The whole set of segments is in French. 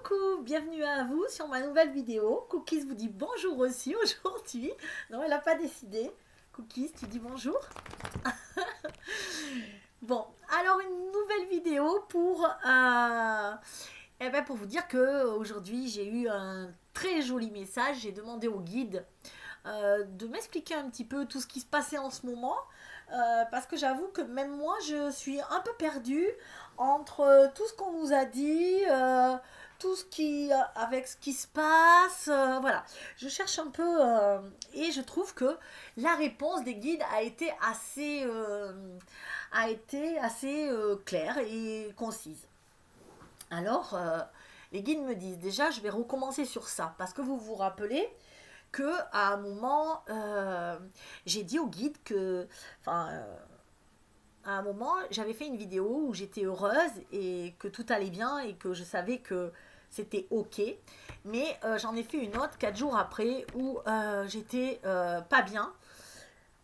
Coucou, bienvenue à vous sur ma nouvelle vidéo. Cookies vous dit bonjour aussi aujourd'hui. Non, elle n'a pas décidé. Cookies, tu dis bonjour. Bon, alors une nouvelle vidéo pour vous dire que aujourd'hui j'ai eu un très joli message. J'ai demandé au guide de m'expliquer un petit peu tout ce qui se passait en ce moment. Parce que j'avoue que même moi je suis un peu perdue entre tout ce qu'on nous a dit, tout ce qui avec ce qui se passe, voilà. Je cherche un peu et je trouve que la réponse des guides a été assez claire et concise. Alors les guides me disent déjà je vais recommencer sur ça parce que vous vous rappelez que à un moment, j'ai dit au guide que, à un moment, j'avais fait une vidéo où j'étais heureuse et que tout allait bien et que je savais que c'était ok. Mais j'en ai fait une autre 4 jours après où j'étais pas bien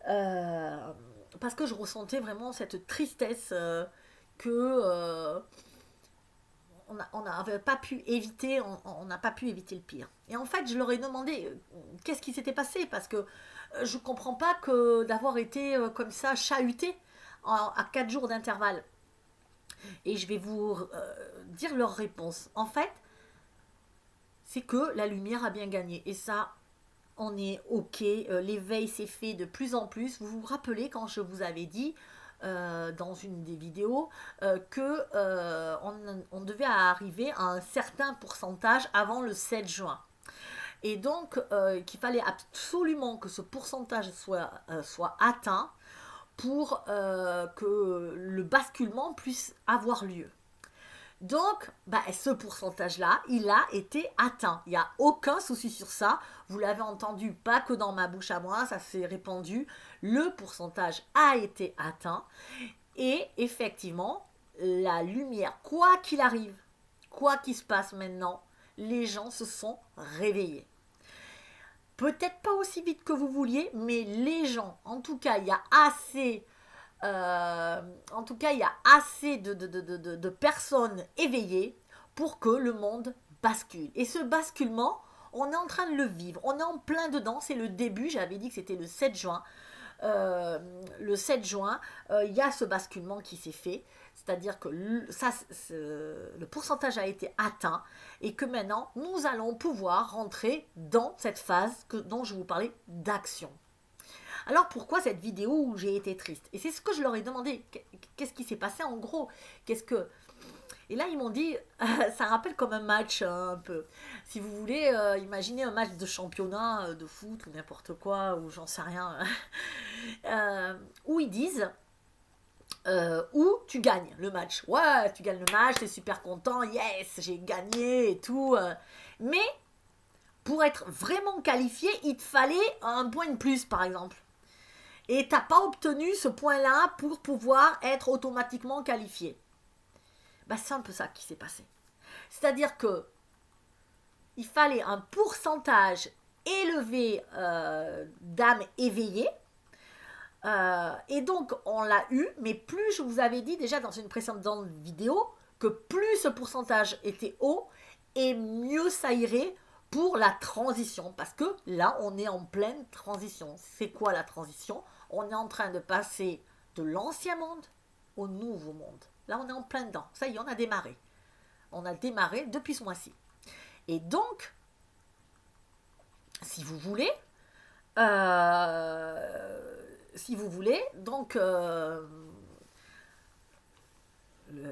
parce que je ressentais vraiment cette tristesse que on n'avait pas pu éviter, on n'a pas pu éviter le pire. Et en fait, je leur ai demandé qu'est-ce qui s'était passé, parce que je ne comprends pas que d'avoir été comme ça chahuté à 4 jours d'intervalle. Et je vais vous dire leur réponse. En fait, c'est que la lumière a bien gagné. Et ça, on est ok. L'éveil s'est fait de plus en plus. Vous vous rappelez quand je vous avais dit dans une des vidéos que on devait arriver à un certain pourcentage avant le 7 juin. Et donc qu'il fallait absolument que ce pourcentage soit atteint pour que le basculement puisse avoir lieu. Donc, ce pourcentage-là, il a été atteint. Il n'y a aucun souci sur ça. Vous l'avez entendu, pas que dans ma bouche à moi, ça s'est répandu. Le pourcentage a été atteint. Et effectivement, la lumière, quoi qu'il arrive, quoi qu'il se passe maintenant, les gens se sont réveillés. Peut-être pas aussi vite que vous vouliez, mais les gens, en tout cas, il y a assez... de personnes éveillées pour que le monde bascule. Et ce basculement, on est en train de le vivre. On est en plein dedans. C'est le début. J'avais dit que c'était le 7 juin. Le 7 juin, il y a ce basculement qui s'est fait. C'est-à-dire que le pourcentage a été atteint et que maintenant, nous allons pouvoir rentrer dans cette phase dont je vous parlais d'action. Alors pourquoi cette vidéo où j'ai été triste? Et c'est ce que je leur ai demandé. Qu'est-ce qui s'est passé en gros? Et là ils m'ont dit, ça rappelle comme un match un peu. Si vous voulez, imaginez un match de championnat de foot ou n'importe quoi, ou j'en sais rien, où ils disent, où tu gagnes le match. Ouais, tu gagnes le match, t'es super content, yes, j'ai gagné et tout. Mais pour être vraiment qualifié, il te fallait un point de plus par exemple. Et tu n'as pas obtenu ce point-là pour pouvoir être automatiquement qualifié. C'est un peu ça qui s'est passé. C'est-à-dire que il fallait un pourcentage élevé d'âmes éveillées. Et donc, on l'a eu, mais plus je vous avais dit déjà dans une précédente vidéo que plus ce pourcentage était haut et mieux ça irait pour la transition, parce que là, on est en pleine transition. C'est quoi la transition? On est en train de passer de l'ancien monde au nouveau monde. Là, on est en plein dedans. Ça y est, on a démarré. On a démarré depuis ce mois-ci. Et donc, si vous voulez, donc...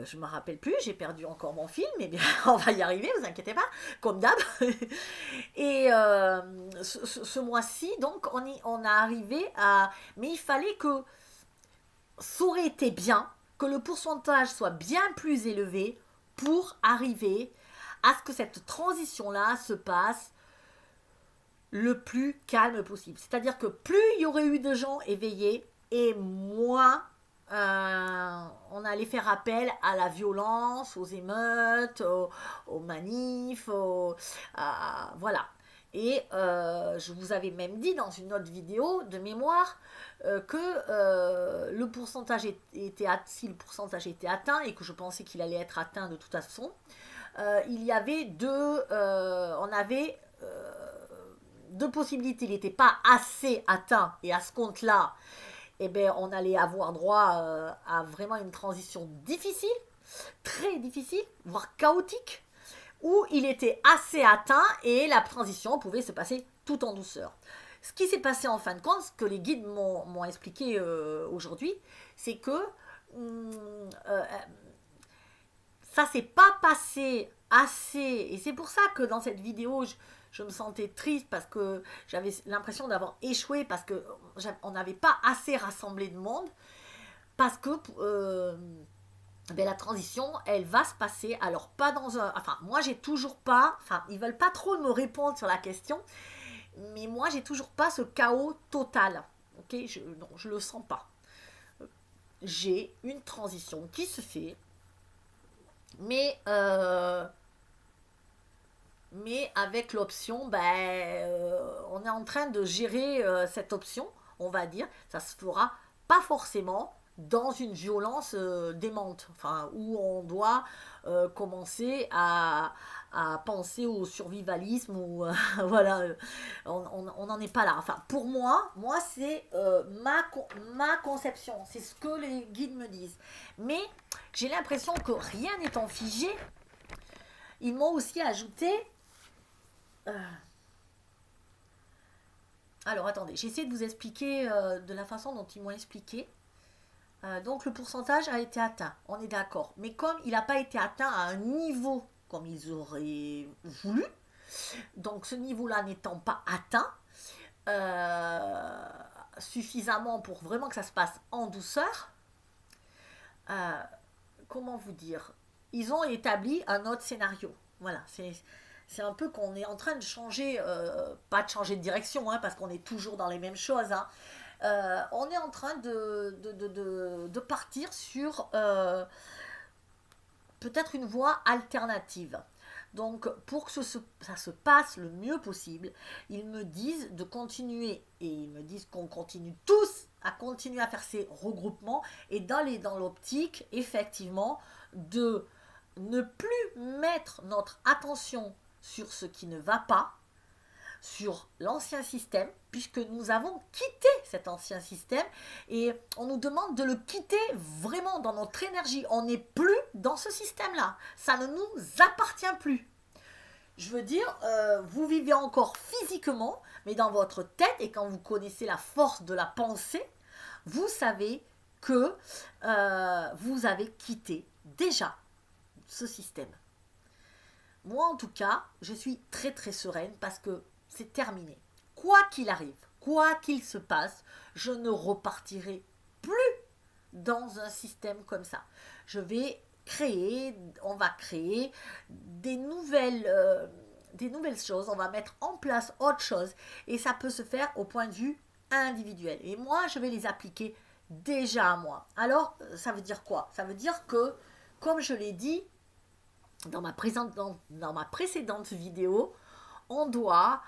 je ne me rappelle plus, j'ai perdu encore mon fil, mais bien, on va y arriver, vous inquiétez pas, comme d'hab. Et ce mois-ci, donc, on a arrivé à... Mais il fallait que ça aurait été bien, que le pourcentage soit bien plus élevé pour arriver à ce que cette transition-là se passe le plus calme possible. C'est-à-dire que plus il y aurait eu de gens éveillés et moins... on allait faire appel à la violence, aux émeutes, aux manifs, voilà. Et je vous avais même dit dans une autre vidéo de mémoire que le pourcentage si le pourcentage était atteint et que je pensais qu'il allait être atteint de toute façon, il y avait on avait deux possibilités. Il n'était pas assez atteint, et à ce compte-là, eh ben, on allait avoir droit à vraiment une transition difficile, très difficile, voire chaotique, où il était assez atteint et la transition pouvait se passer tout en douceur. Ce qui s'est passé en fin de compte, ce que les guides m'ont expliqué aujourd'hui, c'est que ça s'est pas passé assez, et c'est pour ça que dans cette vidéo, je me sentais triste parce que j'avais l'impression d'avoir échoué, parce que on n'avait pas assez rassemblé de monde, parce que ben, la transition, elle va se passer, alors pas dans un... Enfin, moi j'ai toujours pas... Enfin, ils veulent pas trop me répondre sur la question, mais moi j'ai toujours pas ce chaos total. Ok, non, je le sens pas. J'ai une transition qui se fait, mais avec l'option, ben, on est en train de gérer cette option, on va dire. Ça se fera pas forcément dans une violence démente, enfin, où on doit commencer à penser au survivalisme, ou voilà, on n'en est pas là. Enfin, pour moi c'est ma conception, c'est ce que les guides me disent. Mais j'ai l'impression que rien n'étant figé, ils m'ont aussi ajouté... alors attendez, j'essaie de vous expliquer de la façon dont ils m'ont expliqué. Donc le pourcentage a été atteint, on est d'accord. Mais comme il n'a pas été atteint à un niveau comme ils auraient voulu, donc ce niveau-là n'étant pas atteint suffisamment pour vraiment que ça se passe en douceur, comment vous dire, ils ont établi un autre scénario. Voilà, c'est un peu qu'on est en train de changer, pas de changer de direction, hein, parce qu'on est toujours dans les mêmes choses, hein. On est en train de partir sur peut-être une voie alternative. Donc, pour que ça se passe le mieux possible, ils me disent de continuer, et ils me disent qu'on continue tous à continuer à faire ces regroupements, et d'aller dans l'optique, effectivement, de ne plus mettre notre attention sur ce qui ne va pas, sur l'ancien système, puisque nous avons quitté cet ancien système, et on nous demande de le quitter vraiment dans notre énergie. On n'est plus dans ce système-là. Ça ne nous appartient plus. Je veux dire, vous vivez encore physiquement, mais dans votre tête, et quand vous connaissez la force de la pensée, vous savez que vous avez quitté déjà ce système. Moi, en tout cas, je suis très très sereine parce que c'est terminé. Quoi qu'il arrive, quoi qu'il se passe, je ne repartirai plus dans un système comme ça. On va créer des nouvelles choses, on va mettre en place autre chose, et ça peut se faire au point de vue individuel. Et moi, je vais les appliquer déjà à moi. Alors, ça veut dire quoi? Ça veut dire que, comme je l'ai dit dans ma précédente vidéo, on doit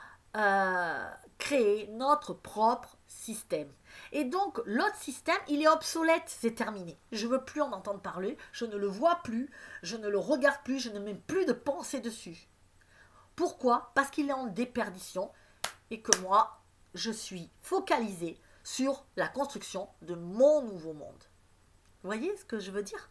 créer notre propre système. Et donc, l'autre système, il est obsolète, c'est terminé. Je ne veux plus en entendre parler, je ne le vois plus, je ne le regarde plus, je ne mets plus de pensée dessus. Pourquoi? Parce qu'il est en déperdition, et que moi, je suis focalisée sur la construction de mon nouveau monde. Vous voyez ce que je veux dire?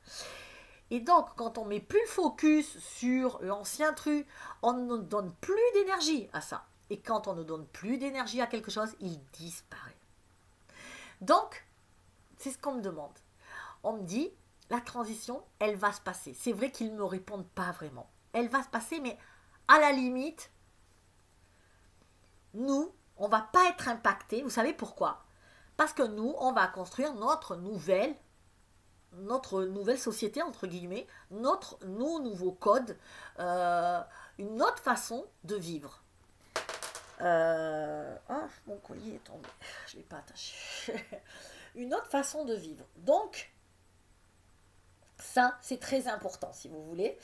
Et donc, quand on met plus le focus sur l'ancien truc, on ne donne plus d'énergie à ça. Et quand on ne donne plus d'énergie à quelque chose, il disparaît. Donc, c'est ce qu'on me demande. On me dit, la transition, elle va se passer. C'est vrai qu'ils ne me répondent pas vraiment. Elle va se passer, mais à la limite, nous, on ne va pas être impactés. Vous savez pourquoi? Parce que nous, on va construire notre nouvelle société, entre guillemets, nos nouveaux codes, une autre façon de vivre. Mon collier est tombé, je ne l'ai pas attaché. Une autre façon de vivre. Donc, ça, c'est très important, si vous voulez.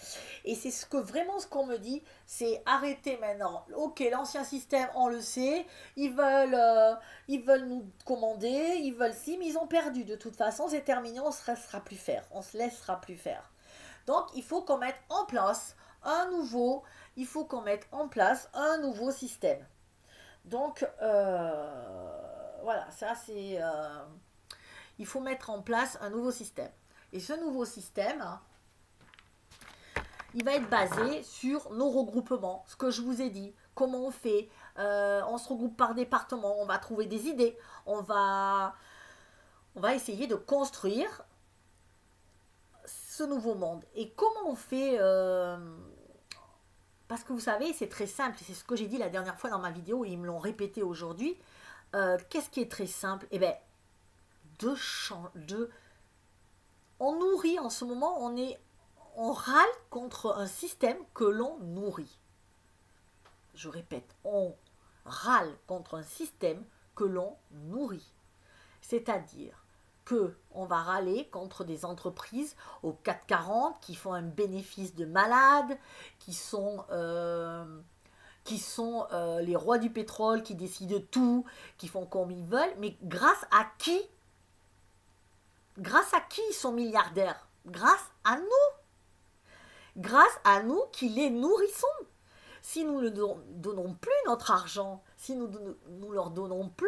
Et c'est ce qu'on me dit, c'est arrêter maintenant. Ok, l'ancien système, on le sait, ils veulent nous commander, ils veulent si, mais ils ont perdu. De toute façon, c'est terminé, on se laissera plus faire. Donc, il faut qu'on mette en place il faut qu'on mette en place un nouveau système. Donc, voilà, ça c'est... il faut mettre en place un nouveau système. Et ce nouveau système, il va être basé sur nos regroupements, ce que je vous ai dit, comment on fait, on se regroupe par département, on va trouver des idées, on va essayer de construire ce nouveau monde. Et comment on fait parce que vous savez, c'est très simple, c'est ce que j'ai dit la dernière fois dans ma vidéo, et ils me l'ont répété aujourd'hui. Qu'est-ce qui est très simple? Eh bien, on nourrit en ce moment, on râle contre un système que l'on nourrit. Je répète, on râle contre un système que l'on nourrit. C'est-à-dire que on va râler contre des entreprises au 440 qui font un bénéfice de malade, qui sont les rois du pétrole, qui décident de tout, qui font comme ils veulent, mais grâce à qui? Grâce à qui ils sont milliardaires? Grâce à nous. Grâce à nous qui les nourrissons. Si nous ne donnons plus notre argent, si nous ne leur donnons plus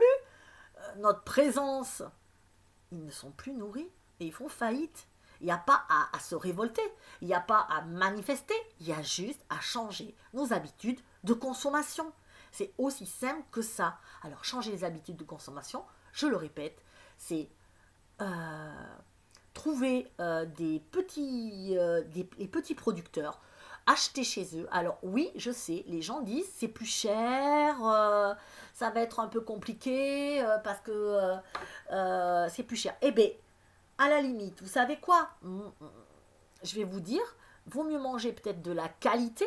notre présence, ils ne sont plus nourris et ils font faillite. Il n'y a pas à se révolter, il n'y a pas à manifester, il y a juste à changer nos habitudes de consommation. C'est aussi simple que ça. Alors changer les habitudes de consommation, je le répète, c'est trouver les petits producteurs, acheter chez eux. Alors oui, je sais, les gens disent c'est plus cher, ça va être un peu compliqué parce que c'est plus cher. Eh bien, à la limite, vous savez quoi? Je vais vous dire, vaut mieux manger peut-être de la qualité,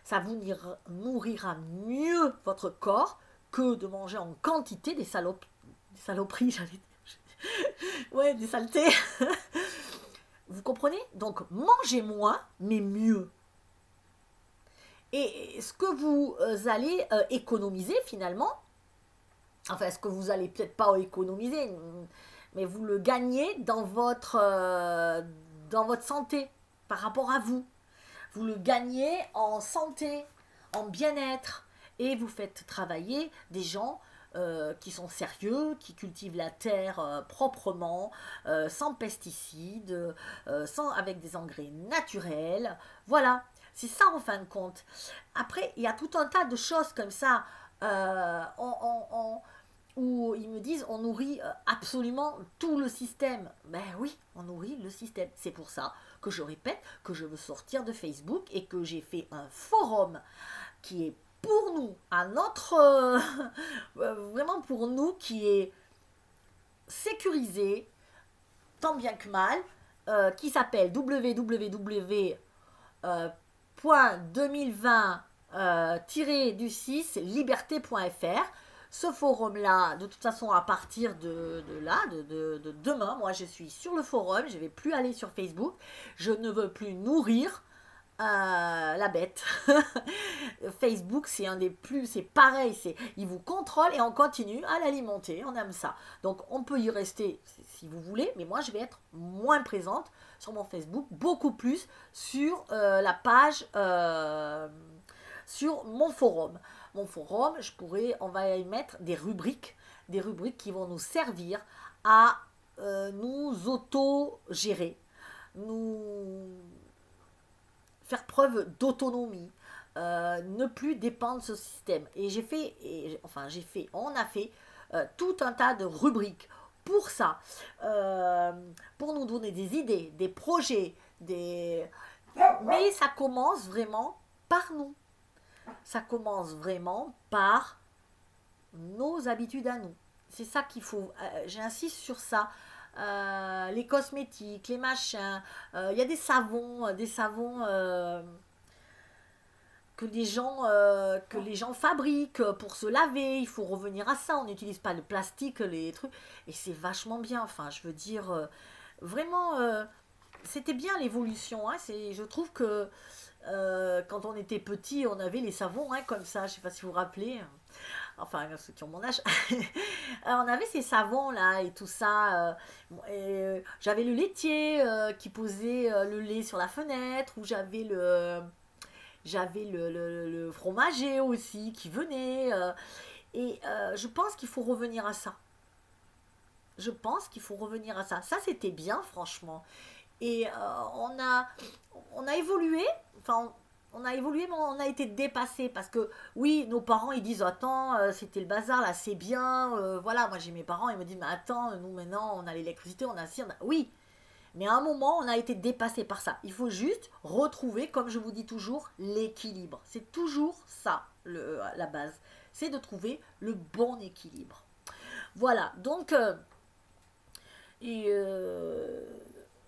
ça vous nourrira mieux votre corps que de manger en quantité des saloperies, j'allais dire. Ouais, des saletés. Vous comprenez? Donc, mangez moins, mais mieux. Et ce que vous allez économiser finalement, enfin, ce que vous allez peut-être pas économiser, mais vous le gagnez dans votre santé, par rapport à vous. Vous le gagnez en santé, en bien-être, et vous faites travailler des gens qui sont sérieux, qui cultivent la terre proprement, sans pesticides, avec des engrais naturels. Voilà, c'est ça en fin de compte. Après, il y a tout un tas de choses comme ça où ils me disent on nourrit absolument tout le système. Ben oui, on nourrit le système. C'est pour ça que je répète que je veux sortir de Facebook et que j'ai fait un forum qui est pour nous, à notre vraiment pour nous, qui est sécurisé tant bien que mal, qui s'appelle www.2020-du6 liberté.fr. Ce forum-là, de toute façon, à partir de demain, moi je suis sur le forum, je ne vais plus aller sur Facebook, je ne veux plus nourrir la bête. Facebook, c'est un des plus, c'est pareil, il vous contrôle et on continue à l'alimenter, on aime ça. Donc on peut y rester si vous voulez, mais moi je vais être moins présente sur mon Facebook, beaucoup plus sur la page, sur mon forum. Mon forum, on va y mettre des rubriques qui vont nous servir à nous auto-gérer, faire preuve d'autonomie, ne plus dépendre de ce système. Et on a fait tout un tas de rubriques pour ça, pour nous donner des idées, des projets, mais ça commence vraiment par nous. Ça commence vraiment par nos habitudes à nous. C'est ça qu'il faut, j'insiste sur ça. Les cosmétiques, les machins, il y a des savons que les gens fabriquent pour se laver. Il faut revenir à ça, on n'utilise pas le plastique, les trucs, et c'est vachement bien. Enfin, je veux dire, vraiment, c'était bien l'évolution, hein. Je trouve que quand on était petit, on avait les savons, hein, comme ça, je sais pas si vous vous rappelez. enfin ceux qui ont mon âge, on avait ces savons là et tout ça. J'avais le laitier qui posait le lait sur la fenêtre, ou j'avais le fromager aussi qui venait. Je pense qu'il faut revenir à ça. Je pense qu'il faut revenir à ça. Ça, c'était bien, franchement. Et on a évolué, enfin, on a évolué, mais on a été dépassé parce que, oui, nos parents, ils disent, attends, c'était le bazar, là, c'est bien. Voilà, moi, j'ai mes parents, ils me disent, mais attends, nous, maintenant, on a l'électricité, on a ci, on a... Oui, mais à un moment, on a été dépassé par ça. Il faut juste retrouver, comme je vous dis toujours, l'équilibre. C'est toujours ça, la base. C'est de trouver le bon équilibre. Voilà, donc, et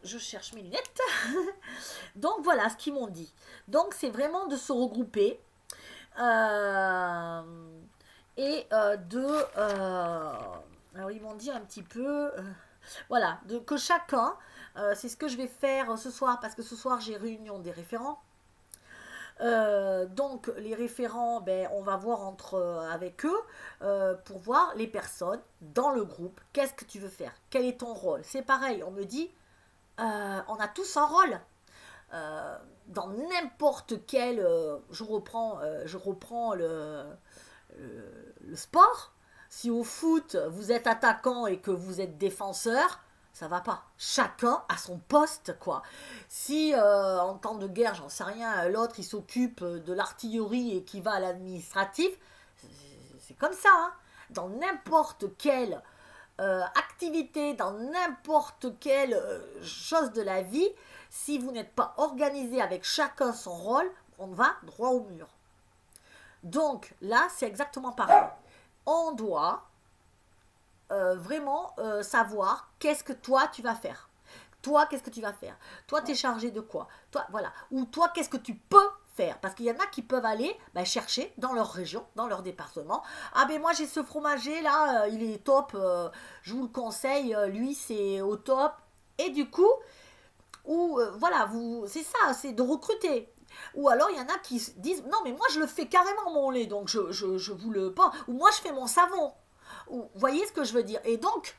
je cherche mes lunettes. Donc voilà ce qu'ils m'ont dit. Donc c'est vraiment de se regrouper euh, alors ils m'ont dit un petit peu... voilà, que chacun, c'est ce que je vais faire ce soir, parce que ce soir j'ai réunion des référents. Donc les référents, ben, on va voir avec eux pour voir les personnes dans le groupe. Qu'est-ce que tu veux faire? Quel est ton rôle? C'est pareil, on me dit, on a tous un rôle. Dans n'importe quel... je reprends le sport. Si au foot, vous êtes attaquant et que vous êtes défenseur, ça va pas. Chacun a son poste, quoi. Si en temps de guerre, j'en sais rien, l'autre il s'occupe de l'artillerie et qui va à l'administratif, c'est comme ça, hein. Dans n'importe quelle activité, dans n'importe quelle chose de la vie, si vous n'êtes pas organisé avec chacun son rôle, on va droit au mur. Donc là, c'est exactement pareil. On doit vraiment savoir qu'est-ce que toi tu vas faire. Toi, qu'est-ce que tu vas faire? Toi, tu es chargé de quoi? Toi, voilà. Ou toi, qu'est-ce que tu peux faire? Parce qu'il y en a qui peuvent aller chercher dans leur région, dans leur département. Ah ben moi j'ai ce fromager là, il est top, je vous le conseille, lui c'est au top. Et du coup, ou voilà, c'est ça, c'est de recruter. Ou alors il y en a qui disent non mais moi je le fais carrément mon lait, donc je vous le pas. Ou moi je fais mon savon. Ou, vous voyez ce que je veux dire? Et donc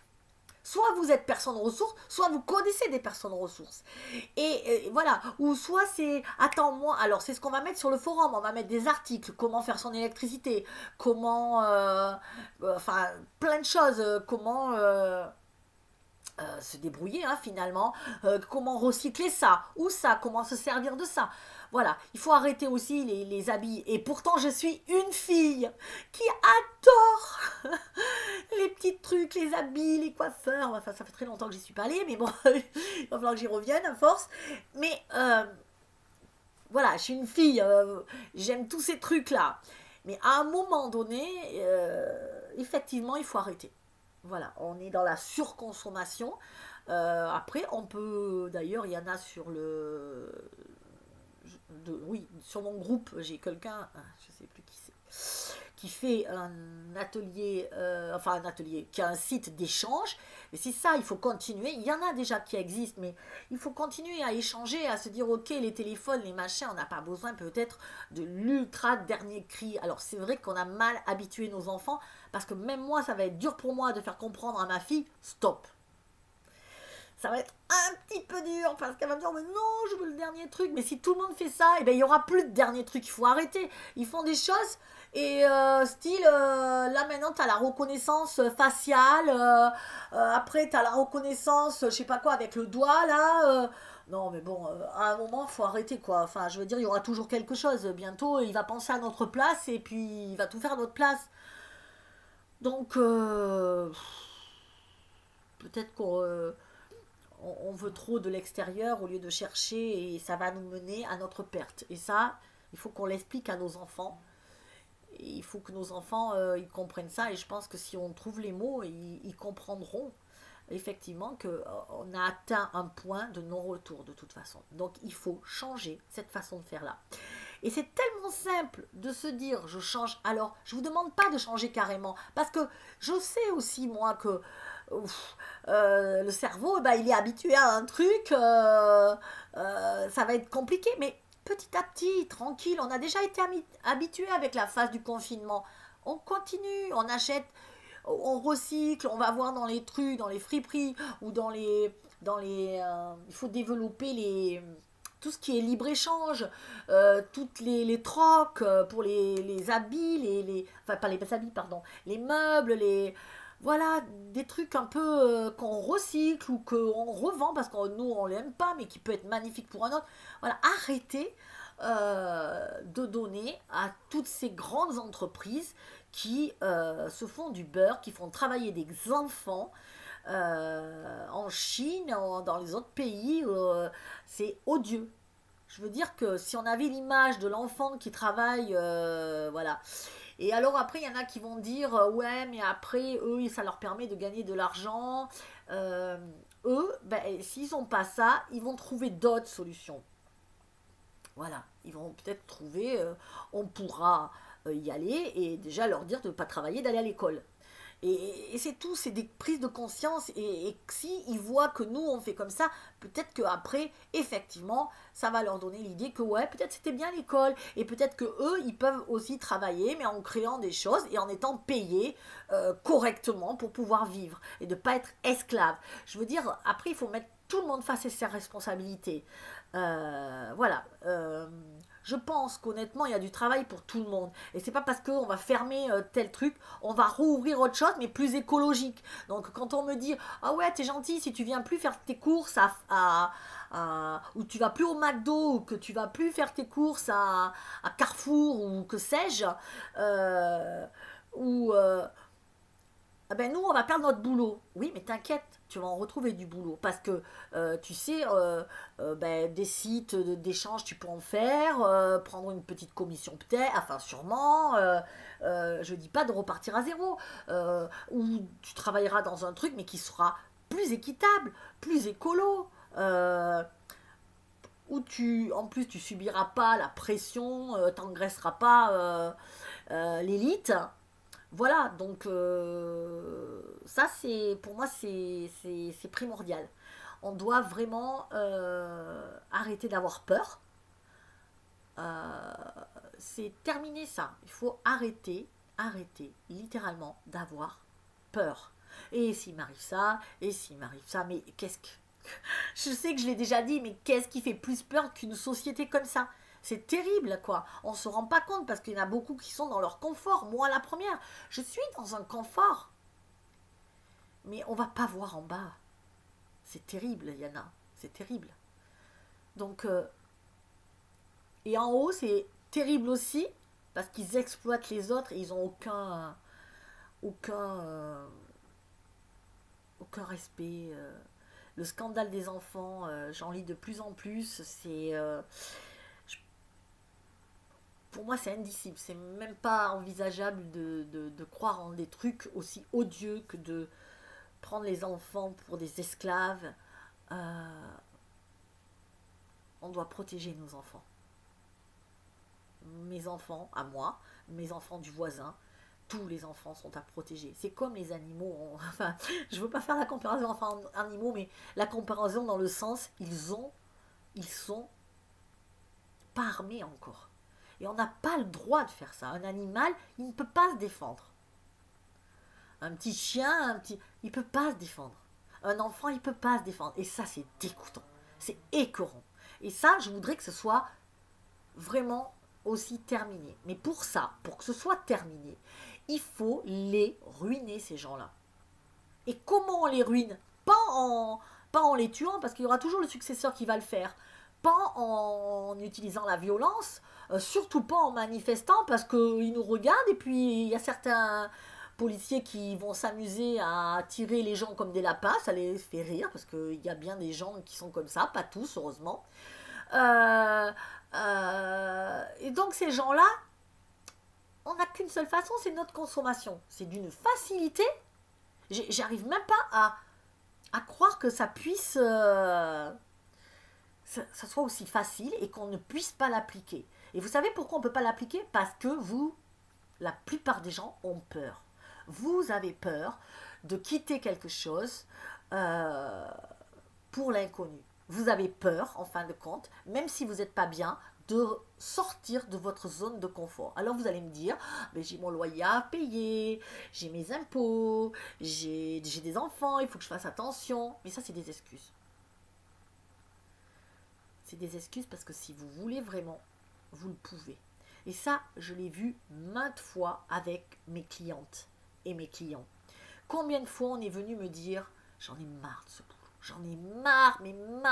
soit vous êtes personne ressource, soit vous connaissez des personnes ressources. Et voilà. Ou soit c'est, attends, moi, alors c'est ce qu'on va mettre sur le forum, on va mettre des articles, comment faire son électricité, comment, enfin, plein de choses, comment se débrouiller, hein, finalement, comment recycler ça, ou ça, comment se servir de ça. Voilà, il faut arrêter aussi les habits. Et pourtant, je suis une fille qui adore les petits trucs, les habits, les coiffeurs. Enfin, ça fait très longtemps que j'y suis pas allée, mais bon, il va falloir que j'y revienne à force. Mais voilà, je suis une fille, j'aime tous ces trucs-là. Mais à un moment donné, effectivement, il faut arrêter. Voilà, on est dans la surconsommation. Après, on peut, d'ailleurs, il y en a sur oui, sur mon groupe, j'ai quelqu'un, je sais plus qui c'est, qui fait un atelier, enfin un atelier, qui a un site d'échange. Et c'est ça, il faut continuer. Il y en a déjà qui existent, mais il faut continuer à échanger, à se dire, ok, les téléphones, les machins, on n'a pas besoin peut-être de l'ultra dernier cri. Alors c'est vrai qu'on a mal habitué nos enfants, parce que même moi, ça va être dur pour moi de faire comprendre à ma fille, stop. Ça va être un petit peu dur parce qu'elle va me dire mais non je veux le dernier truc, mais si tout le monde fait ça, eh ben, il n'y aura plus de dernier truc, il faut arrêter. Ils font des choses et style là maintenant tu as la reconnaissance faciale, après tu as la reconnaissance je sais pas quoi avec le doigt là, non mais bon à un moment il faut arrêter quoi, enfin je veux dire il y aura toujours quelque chose, bientôt il va penser à notre place et puis il va tout faire à notre place. Donc peut-être qu'on on veut trop de l'extérieur au lieu de chercher et ça va nous mener à notre perte. Et ça, il faut qu'on l'explique à nos enfants. Et il faut que nos enfants ils comprennent ça et je pense que si on trouve les mots, ils comprendront effectivement qu'on a atteint un point de non-retour de toute façon. Donc il faut changer cette façon de faire là. Et c'est tellement simple de se dire je change. Alors je ne vous demande pas de changer carrément parce que je sais aussi moi que le cerveau bah, il est habitué à un truc, ça va être compliqué, mais petit à petit, tranquille, on a déjà été habitué avec la phase du confinement. On continue, on achète, on recycle, on va voir dans les trucs, dans les friperies ou il faut développer tout ce qui est libre-échange, toutes les trocs pour les habits, enfin pas les habits, pardon, les meubles, voilà, des trucs un peu qu'on recycle ou qu'on revend parce que nous on l'aime pas mais qui peut être magnifique pour un autre. Voilà, arrêtez de donner à toutes ces grandes entreprises qui se font du beurre, qui font travailler des enfants en Chine, dans les autres pays, c'est odieux. Je veux dire que si on avait l'image de l'enfant qui travaille, voilà. Et alors après, il y en a qui vont dire, ouais, mais après, eux, ça leur permet de gagner de l'argent. Euh, eux, ben, s'ils n'ont pas ça, ils vont trouver d'autres solutions. Voilà, ils vont peut-être trouver, on pourra y aller et déjà leur dire de ne pas travailler, d'aller à l'école. Et c'est tout, c'est des prises de conscience. Et si ils voient que nous, on fait comme ça, peut-être qu'après, effectivement, ça va leur donner l'idée que ouais, peut-être c'était bien l'école. Et peut-être que eux, ils peuvent aussi travailler, mais en créant des choses et en étant payés correctement pour pouvoir vivre et de ne pas être esclaves. Je veux dire, après, il faut mettre tout le monde face à ses responsabilités. Voilà. Je pense qu'honnêtement, il y a du travail pour tout le monde. Et c'est pas parce qu'on va fermer tel truc, on va rouvrir autre chose, mais plus écologique. Donc quand on me dit, ah ouais, t'es gentil, si tu viens plus faire tes courses ou tu vas plus au McDo, ou que tu vas plus faire tes courses à Carrefour, ou que sais-je, ou ah ben nous on va perdre notre boulot. Oui, mais t'inquiète, tu vas en retrouver du boulot parce que tu sais, ben, des sites d'échange tu peux en faire, prendre une petite commission peut-être, enfin sûrement. Je dis pas de repartir à zéro, ou tu travailleras dans un truc mais qui sera plus équitable, plus écolo. Où en plus tu subiras pas la pression, t'engraisseras pas l'élite. Voilà, donc ça c'est pour moi c'est primordial. On doit vraiment arrêter d'avoir peur. Euh, c'est terminé ça. Il faut arrêter littéralement d'avoir peur. Et s'il m'arrive ça, et s'il m'arrive ça, mais qu'est-ce que... Je sais que je l'ai déjà dit, mais qu'est-ce qui fait plus peur qu'une société comme ça? C'est terrible, quoi. On ne se rend pas compte parce qu'il y en a beaucoup qui sont dans leur confort. Moi, la première, je suis dans un confort. Mais on va pas voir en bas. C'est terrible, Yana. C'est terrible. Donc, et en haut, c'est terrible aussi parce qu'ils exploitent les autres et ils n'ont aucun, aucun respect. Le scandale des enfants, j'en lis de plus en plus. Pour moi, c'est indicible. C'est même pas envisageable de croire en des trucs aussi odieux que de prendre les enfants pour des esclaves. Euh, on doit protéger nos enfants. Mes enfants, à moi, mes enfants du voisin, tous les enfants sont à protéger. C'est comme les animaux. Enfin, je veux pas faire la comparaison enfants animaux, mais la comparaison dans le sens, ils sont pas armés encore. Et on n'a pas le droit de faire ça. Un animal, il ne peut pas se défendre. Un petit chien, il ne peut pas se défendre. Un enfant, il ne peut pas se défendre. Et ça, c'est dégoûtant. C'est écœurant. Et ça, je voudrais que ce soit vraiment aussi terminé. Mais pour ça, pour que ce soit terminé, il faut les ruiner, ces gens-là. Et comment on les ruine? Pas en les tuant, parce qu'il y aura toujours le successeur qui va le faire. Pas en utilisant la violence, surtout pas en manifestant, parce qu'ils nous regardent, et puis il y a certains policiers qui vont s'amuser à tirer les gens comme des lapins, ça les fait rire, parce qu'il y a bien des gens qui sont comme ça, pas tous, heureusement. Et donc ces gens-là, on n'a qu'une seule façon, c'est notre consommation. C'est d'une facilité, j'arrive même pas à croire que ça puisse... ça soit aussi facile et qu'on ne puisse pas l'appliquer. Et vous savez pourquoi on ne peut pas l'appliquer? Parce que la plupart des gens ont peur. Vous avez peur de quitter quelque chose pour l'inconnu. Vous avez peur, en fin de compte, même si vous n'êtes pas bien, de sortir de votre zone de confort. Alors vous allez me dire, mais j'ai mon loyer à payer, j'ai mes impôts, j'ai des enfants, il faut que je fasse attention. Mais ça, c'est des excuses. C'est des excuses parce que si vous voulez vraiment, vous le pouvez. Et ça, je l'ai vu maintes fois avec mes clientes et mes clients. Combien de fois on est venu me dire, j'en ai marre de ce boulot, j'en ai marre,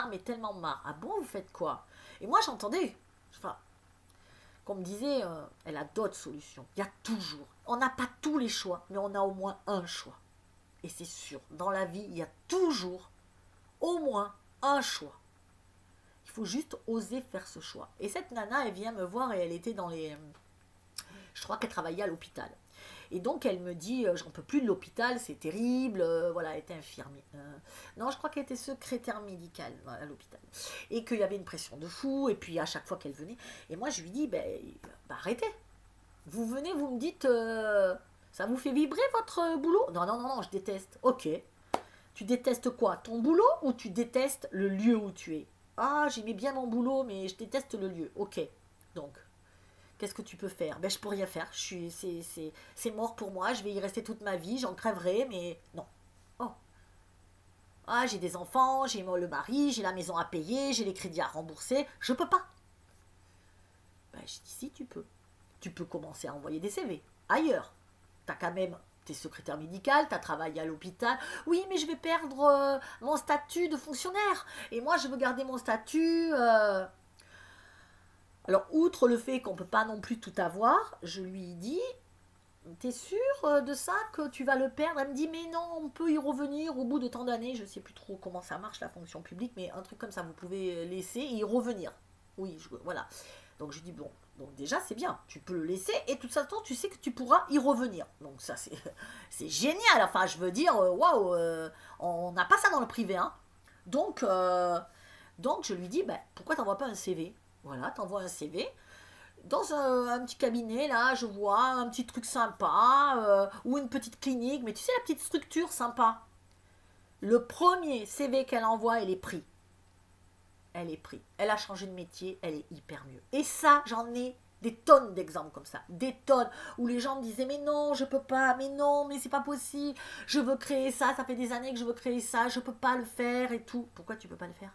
mais tellement marre. Ah bon, vous faites quoi? Et moi, j'entendais, enfin, qu'on me disait, elle a d'autres solutions. Il y a toujours, on n'a pas tous les choix, mais on a au moins un choix. Et c'est sûr, dans la vie, il y a toujours au moins un choix. Il faut juste oser faire ce choix. Et cette nana, elle vient me voir et elle était dans les... Je crois qu'elle travaillait à l'hôpital. Et donc elle me dit, j'en peux plus de l'hôpital, c'est terrible, voilà, elle était infirmière. Non, je crois qu'elle était secrétaire médicale à l'hôpital. Et qu'il y avait une pression de fou, et puis à chaque fois qu'elle venait, et moi je lui dis, arrêtez. Vous venez, vous me dites, ça vous fait vibrer votre boulot? Non, non, non, non, je déteste. Ok. Tu détestes quoi? Ton boulot ou tu détestes le lieu où tu es? Ah, j'aimais bien mon boulot, mais je déteste le lieu. Ok. Donc, qu'est-ce que tu peux faire? Ben, je peux rien faire. C'est mort pour moi. Je vais y rester toute ma vie. J'en crèverai, mais non. Oh. Ah, j'ai des enfants, j'ai le mari, j'ai la maison à payer, j'ai les crédits à rembourser. Je peux pas. Ben, je dis si tu peux. Tu peux commencer à envoyer des CV ailleurs. T'as quand même t'es secrétaire médical, t'as travaillé à l'hôpital. Oui, mais je vais perdre mon statut de fonctionnaire. Et moi, je veux garder mon statut. Alors, outre le fait qu'on ne peut pas non plus tout avoir, je lui dis, t'es sûr de ça, que tu vas le perdre? Elle me dit, mais non, on peut y revenir au bout de tant d'années. Je ne sais plus trop comment ça marche, la fonction publique, mais un truc comme ça, vous pouvez laisser et y revenir. Oui, voilà. Donc, je dis, bon, donc déjà, c'est bien, tu peux le laisser, et de toute façon, tu sais que tu pourras y revenir. Donc, ça, c'est génial. Enfin, je veux dire, waouh, on n'a pas ça dans le privé, hein. Donc, je lui dis, pourquoi t'envoies pas un CV? Voilà, t'envoies un CV. Dans un petit cabinet, là, je vois un petit truc sympa, ou une petite clinique, mais tu sais, la petite structure sympa. Le premier CV qu'elle envoie, elle est prise. Elle est prise. Elle a changé de métier, elle est hyper mieux. Et ça, j'en ai des tonnes d'exemples comme ça. Des tonnes où les gens me disaient, mais non, je peux pas, mais non, mais c'est pas possible. Je veux créer ça, ça fait des années que je veux créer ça, je peux pas le faire et tout. Pourquoi tu peux pas le faire?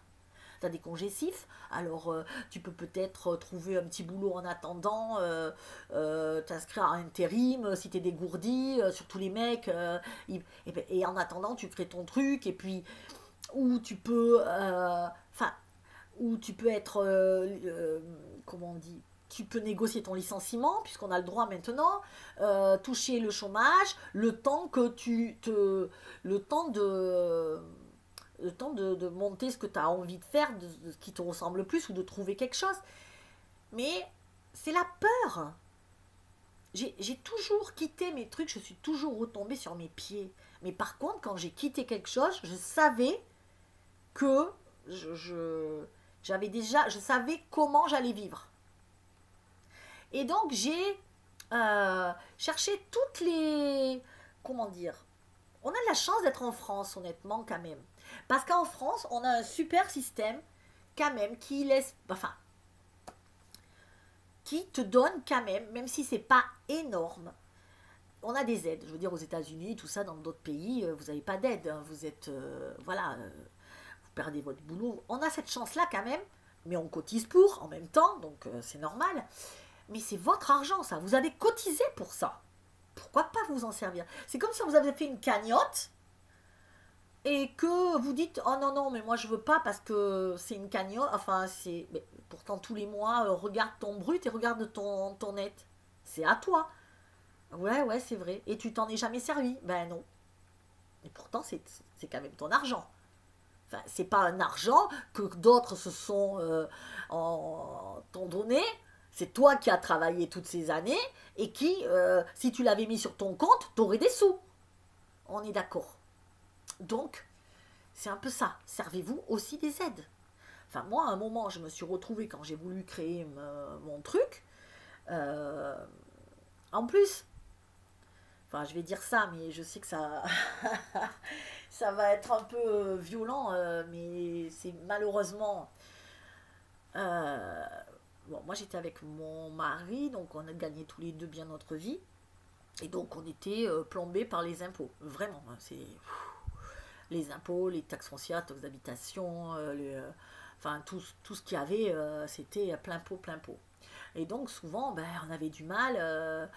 Tu as des congestifs, alors tu peux peut-être trouver un petit boulot en attendant, t'inscrire à intérim si tu es dégourdi, surtout les mecs, et en attendant tu crées ton truc, et puis où tu peux, où tu peux être, comment on dit, tu peux négocier ton licenciement, puisqu'on a le droit maintenant, toucher le chômage, le temps de monter ce que tu as envie de faire, de ce qui te ressemble le plus, ou de trouver quelque chose. Mais c'est la peur. J'ai toujours quitté mes trucs, je suis toujours retombée sur mes pieds. Mais par contre, quand j'ai quitté quelque chose, je savais que je savais comment j'allais vivre. Et donc, j'ai cherché toutes les... Comment dire? On a de la chance d'être en France, honnêtement, quand même. Parce qu'en France, on a un super système, quand même, qui laisse... Enfin, qui te donne quand même si c'est pas énorme, on a des aides. Je veux dire, aux États-Unis, tout ça, dans d'autres pays, vous n'avez pas d'aide. Hein. Vous êtes... vous perdez votre boulot. On a cette chance-là, quand même, mais on cotise pour, en même temps, donc c'est normal. Mais c'est votre argent, ça. Vous avez cotisé pour ça. Pourquoi pas vous en servir? C'est comme si vous avez fait une cagnotte et que vous dites, oh non, non, mais moi je veux pas parce que c'est une cagnotte, enfin c'est... Mais pourtant tous les mois, regarde ton brut et regarde ton net. C'est à toi. Ouais, ouais, c'est vrai. Et tu t'en es jamais servi? Ben non. Et pourtant c'est quand même ton argent. Enfin, c'est pas un argent que d'autres se sont t'ont donné. C'est toi qui as travaillé toutes ces années et qui, si tu l'avais mis sur ton compte, t'aurais des sous. On est d'accord. Donc, c'est un peu ça. Servez-vous aussi des aides. Enfin, moi, à un moment, je me suis retrouvée quand j'ai voulu créer mon truc. En plus, enfin, je vais dire ça, mais je sais que ça, ça va être un peu violent, mais c'est malheureusement... bon, moi j'étais avec mon mari, donc on a gagné tous les deux bien notre vie. Et donc on était plombés par les impôts. Vraiment, hein, c'est les impôts, les taxes foncières, taxes d'habitation, enfin tout ce qu'il y avait, c'était plein pot, plein pot. Et donc souvent, ben, on avait du mal.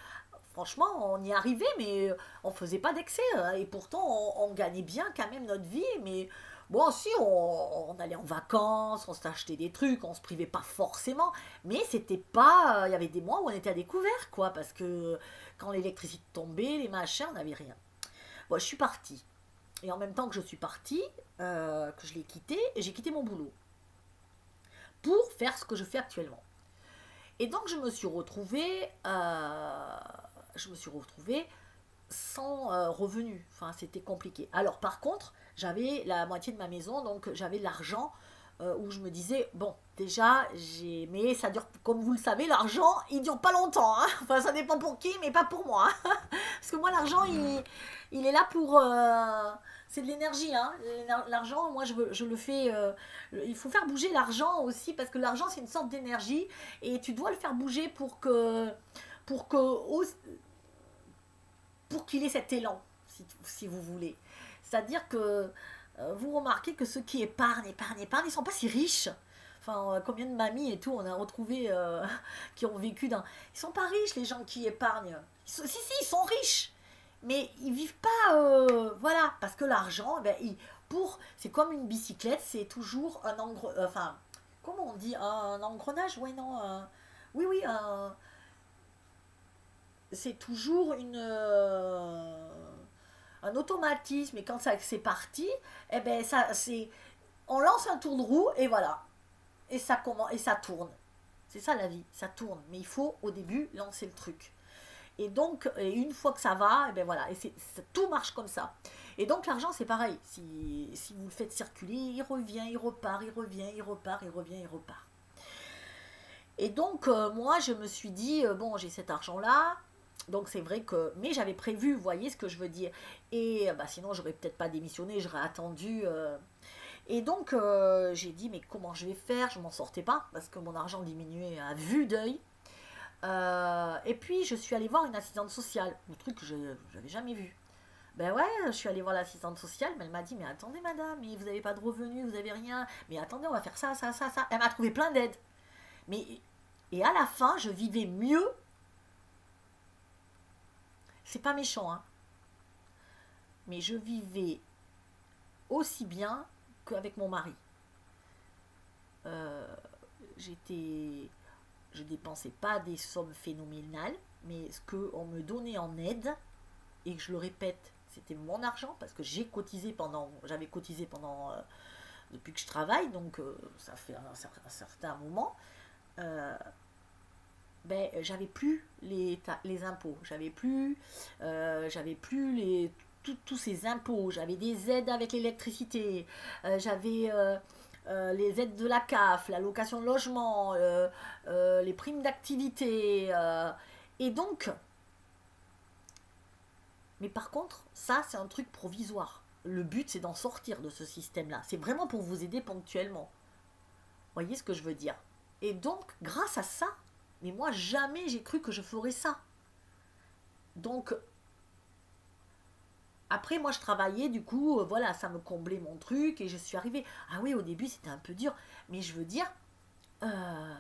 Franchement, on y arrivait, mais on faisait pas d'excès. Et pourtant, on gagnait bien quand même notre vie. Mais bon, si, on allait en vacances, on s'achetait des trucs, on se privait pas forcément. Mais c'était pas. Il y avait des mois où on était à découvert, quoi. Parce que quand l'électricité tombait, les machins, on n'avait rien. Bon, je suis partie. Et en même temps que je suis partie, que je l'ai quitté, j'ai quitté mon boulot pour faire ce que je fais actuellement. Et donc je me suis retrouvée sans revenu. Enfin, c'était compliqué. Alors par contre, j'avais la moitié de ma maison, donc j'avais de l'argent où je me disais, bon, déjà, mais ça dure, comme vous le savez, l'argent, il dure pas longtemps. Hein. Enfin, ça dépend pour qui, mais pas pour moi. Hein. Parce que moi, l'argent, il est là pour... c'est de l'énergie. Hein. L'argent, moi, je le fais... il faut faire bouger l'argent aussi, parce que l'argent, c'est une sorte d'énergie, et tu dois le faire bouger pour que pour qu'il ait cet élan, si vous voulez. C'est-à-dire que vous remarquez que ceux qui épargnent, ils ne sont pas si riches. Enfin, combien de mamies et tout, on a retrouvé qui ont vécu dans... Ils sont pas riches, les gens qui épargnent. Si, ils sont riches. Mais ils vivent pas... voilà, parce que l'argent, ben, c'est comme une bicyclette, c'est toujours un enfin, comment on dit? Un engrenage? Ouais, non. Oui, oui, c'est toujours un automatisme. Et quand c'est parti, eh ben, on lance un tour de roue et voilà. Et ça tourne. C'est ça la vie, ça tourne. Mais il faut au début lancer le truc. Et donc, une fois que ça va, et ben voilà, tout marche comme ça. Et donc l'argent, c'est pareil. Si vous le faites circuler, il revient, il repart, il revient, il repart, il revient, il repart. Et donc, moi, je me suis dit, bon, j'ai cet argent-là. Donc c'est vrai que... Mais j'avais prévu, vous voyez ce que je veux dire. Et bah, sinon, j'aurais peut-être pas démissionné, j'aurais attendu. Et donc, j'ai dit, mais comment je vais faire? Je m'en sortais pas, parce que mon argent diminuait à vue d'œil. Et puis je suis allée voir une assistante sociale, le truc que je n'avais jamais vu. Ben ouais, je suis allée voir l'assistante sociale, mais elle m'a dit, mais attendez madame, mais vous n'avez pas de revenus, vous n'avez rien, mais attendez, on va faire ça, ça, ça, ça. Elle m'a trouvé plein d'aides. Mais, et à la fin, je vivais mieux, c'est pas méchant, hein, mais je vivais aussi bien qu'avec mon mari. Euh, j'étais, je dépensais pas des sommes phénoménales, mais ce qu'on me donnait en aide, et que je le répète, c'était mon argent parce que j'avais cotisé pendant depuis que je travaille, donc ça fait un certain moment. euh, ben j'avais plus les impôts, j'avais plus tous ces impôts, j'avais des aides avec l'électricité, j'avais les aides de la CAF, la location de logement, les primes d'activité, et donc mais par contre, ça, c'est un truc provisoire. Le but, c'est d'en sortir de ce système-là. C'est vraiment pour vous aider ponctuellement. Vous voyez ce que je veux dire? Et donc, grâce à ça, mais moi, jamais j'ai cru que je ferais ça. Donc, après, moi, je travaillais, du coup, voilà, ça me comblait mon truc et je suis arrivée. Ah oui, au début, c'était un peu dur. Mais je veux dire, euh,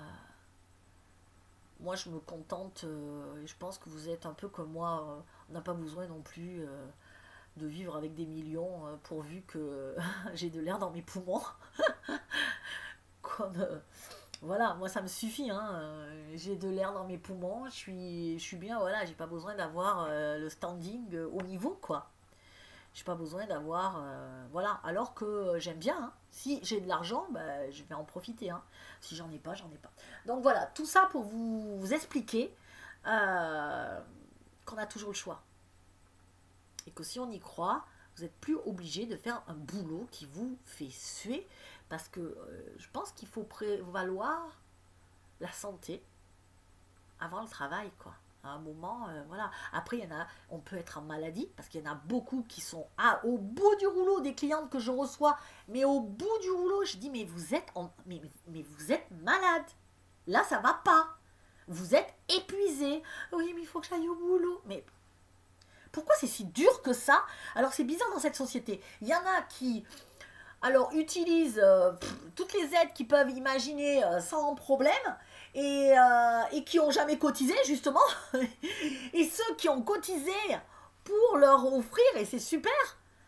moi, je me contente, et je pense que vous êtes un peu comme moi. On n'a pas besoin non plus de vivre avec des millions pourvu que j'ai de l'air dans mes poumons. Comme, voilà, moi ça me suffit, hein, j'ai de l'air dans mes poumons, je suis bien, voilà, j'ai pas besoin d'avoir le standing au niveau, quoi. J'ai pas besoin d'avoir, voilà, alors que j'aime bien, hein. Si j'ai de l'argent, bah, je vais en profiter, hein. Si j'en ai pas, j'en ai pas. Donc voilà, tout ça pour vous expliquer euh, qu'on a toujours le choix. Et que si on y croit, vous n'êtes plus obligé de faire un boulot qui vous fait suer, parce que je pense qu'il faut prévaloir la santé avant le travail, quoi. À un moment, voilà. Après, on peut être en maladie, parce qu'il y en a beaucoup qui sont au bout du rouleau, des clientes que je reçois, mais au bout du rouleau, je dis, mais vous êtes, mais vous êtes malade. Là, ça va pas. Vous êtes épuisé. Oui, mais il faut que j'aille au boulot. Mais pourquoi c'est si dur que ça? Alors, c'est bizarre dans cette société. Il y en a qui, alors, utilisent toutes les aides qu'ils peuvent imaginer sans problème et qui n'ont jamais cotisé, justement. Et ceux qui ont cotisé pour leur offrir, et c'est super,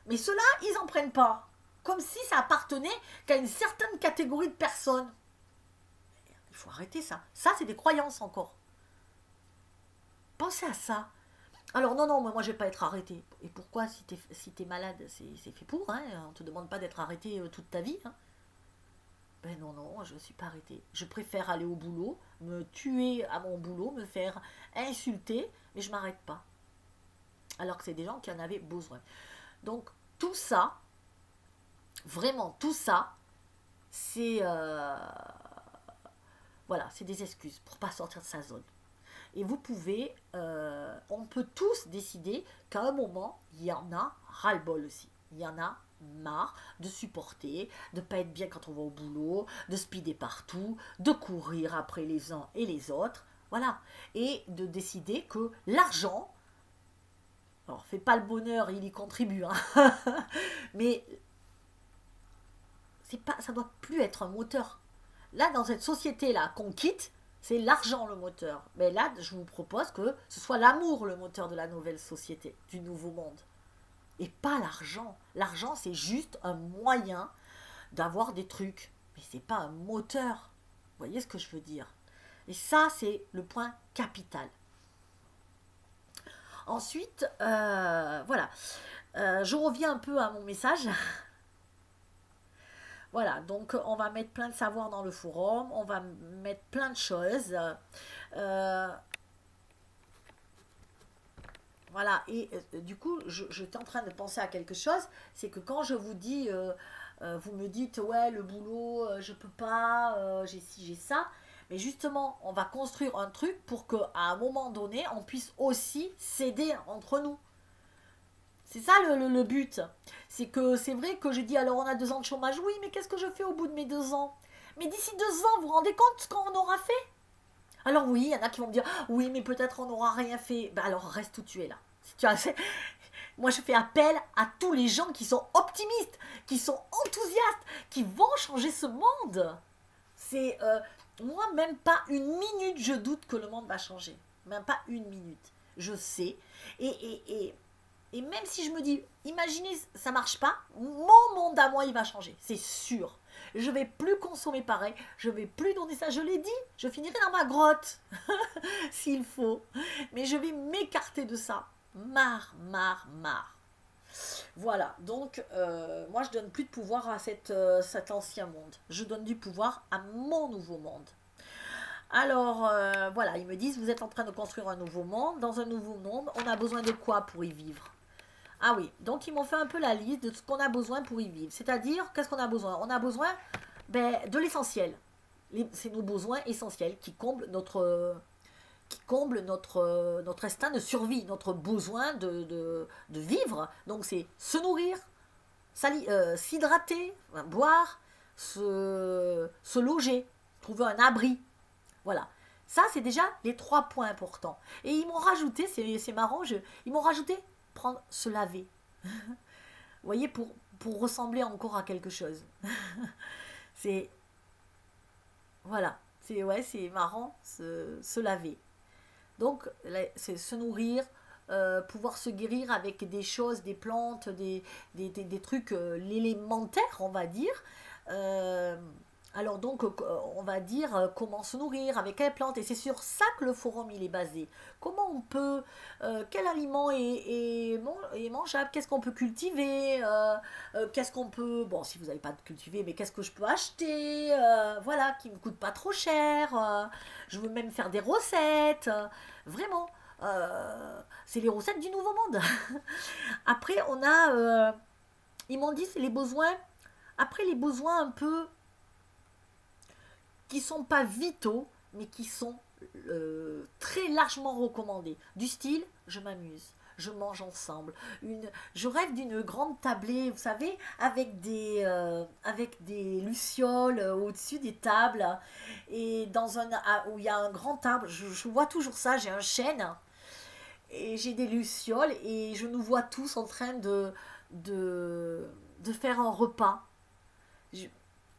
mais ceux-là, ils n'en prennent pas. Comme si ça appartenait qu'à une certaine catégorie de personnes. Il faut arrêter ça. Ça, c'est des croyances encore. Pensez à ça. Alors non, non, moi je vais pas être arrêté. Et pourquoi si t'es malade, c'est fait pour, hein. On te demande pas d'être arrêté toute ta vie. Hein. Ben non, non, je ne suis pas arrêtée. Je préfère aller au boulot, me tuer à mon boulot, me faire insulter, mais je m'arrête pas. Alors que c'est des gens qui en avaient besoin. Donc tout ça, vraiment tout ça, c'est voilà, c'est des excuses pour pas sortir de sa zone. Et vous pouvez, on peut tous décider qu'à un moment, il y en a ras-le-bol aussi. Il y en a marre de supporter, de pas être bien quand on va au boulot, de speeder partout, de courir après les uns et les autres. Voilà. Et de décider que l'argent, alors fait pas le bonheur, il y contribue, hein, mais c'est pas, ça doit plus être un moteur. Là, dans cette société-là qu'on quitte, c'est l'argent le moteur. Mais là, je vous propose que ce soit l'amour le moteur de la nouvelle société, du nouveau monde. Et pas l'argent. L'argent, c'est juste un moyen d'avoir des trucs. Mais c'est pas un moteur. Vous voyez ce que je veux dire? Et ça, c'est le point capital. Ensuite, voilà. Je reviens un peu à mon message. Voilà, donc on va mettre plein de savoir dans le forum, on va mettre plein de choses. Voilà, et du coup, j'étais en train de penser à quelque chose, c'est que quand je vous dis, vous me dites, ouais, le boulot, je peux pas, j'ai ci, j'ai ça, mais justement, on va construire un truc pour qu'à un moment donné, on puisse aussi s'aider entre nous. C'est ça le but. C'est que c'est vrai que j'ai dit alors on a 2 ans de chômage. Oui, mais qu'est-ce que je fais au bout de mes 2 ans? Mais d'ici 2 ans, vous vous rendez compte ce qu'on aura fait? Alors oui, il y en a qui vont me dire oui, mais peut-être on n'aura rien fait. Ben alors reste où tu es là. Si tu as... Moi je fais appel à tous les gens qui sont optimistes, qui sont enthousiastes, qui vont changer ce monde. C'est moi même pas une minute je doute que le monde va changer. Même pas une minute. Je sais. Et même si je me dis, imaginez, ça marche pas, mon monde à moi, il va changer. C'est sûr. Je vais plus consommer pareil. Je vais plus donner ça. Je l'ai dit. Je finirai dans ma grotte. S'il faut. Mais je vais m'écarter de ça. Marre, marre, marre. Voilà. Donc, moi, je donne plus de pouvoir à cet ancien monde. Je donne du pouvoir à mon nouveau monde. Alors, voilà, ils me disent, vous êtes en train de construire un nouveau monde. Dans un nouveau monde, on a besoin de quoi pour y vivre? Ah oui, donc ils m'ont fait un peu la liste de ce qu'on a besoin pour y vivre. C'est-à-dire, qu'est-ce qu'on a besoin? On a besoin de l'essentiel. C'est nos besoins essentiels qui comblent notre instinct de survie, notre besoin de vivre. Donc c'est se nourrir, s'hydrater, boire, se loger, trouver un abri. Voilà. Ça, c'est déjà les 3 points importants. Et ils m'ont rajouté, c'est marrant, ils m'ont rajouté prendre, se laver. Vous voyez, pour ressembler encore à quelque chose. C'est... Voilà. C'est marrant, se laver. Donc, c'est se nourrir, pouvoir se guérir avec des choses, des plantes, des trucs, l'élémentaire, on va dire. Alors donc, on va dire comment se nourrir, avec quelles plantes. Et c'est sur ça que le forum, il est basé. Comment on peut, quel aliment est mangeable, qu'est-ce qu'on peut cultiver, qu'est-ce qu'on peut, bon, si vous n'avez pas de cultiver, mais qu'est-ce que je peux acheter, voilà, qui ne me coûte pas trop cher. Je veux même faire des recettes, vraiment. C'est les recettes du nouveau monde. Après, on a, ils m'ont dit, c'est les besoins, après les besoins un peu qui sont pas vitaux, mais qui sont très largement recommandés. Du style, je m'amuse, je mange ensemble. Je rêve d'une grande tablée, vous savez, avec des lucioles au-dessus des tables et où il y a un grand arbre. Je vois toujours ça, j'ai un chêne et j'ai des lucioles et je nous vois tous en train de faire un repas. Je,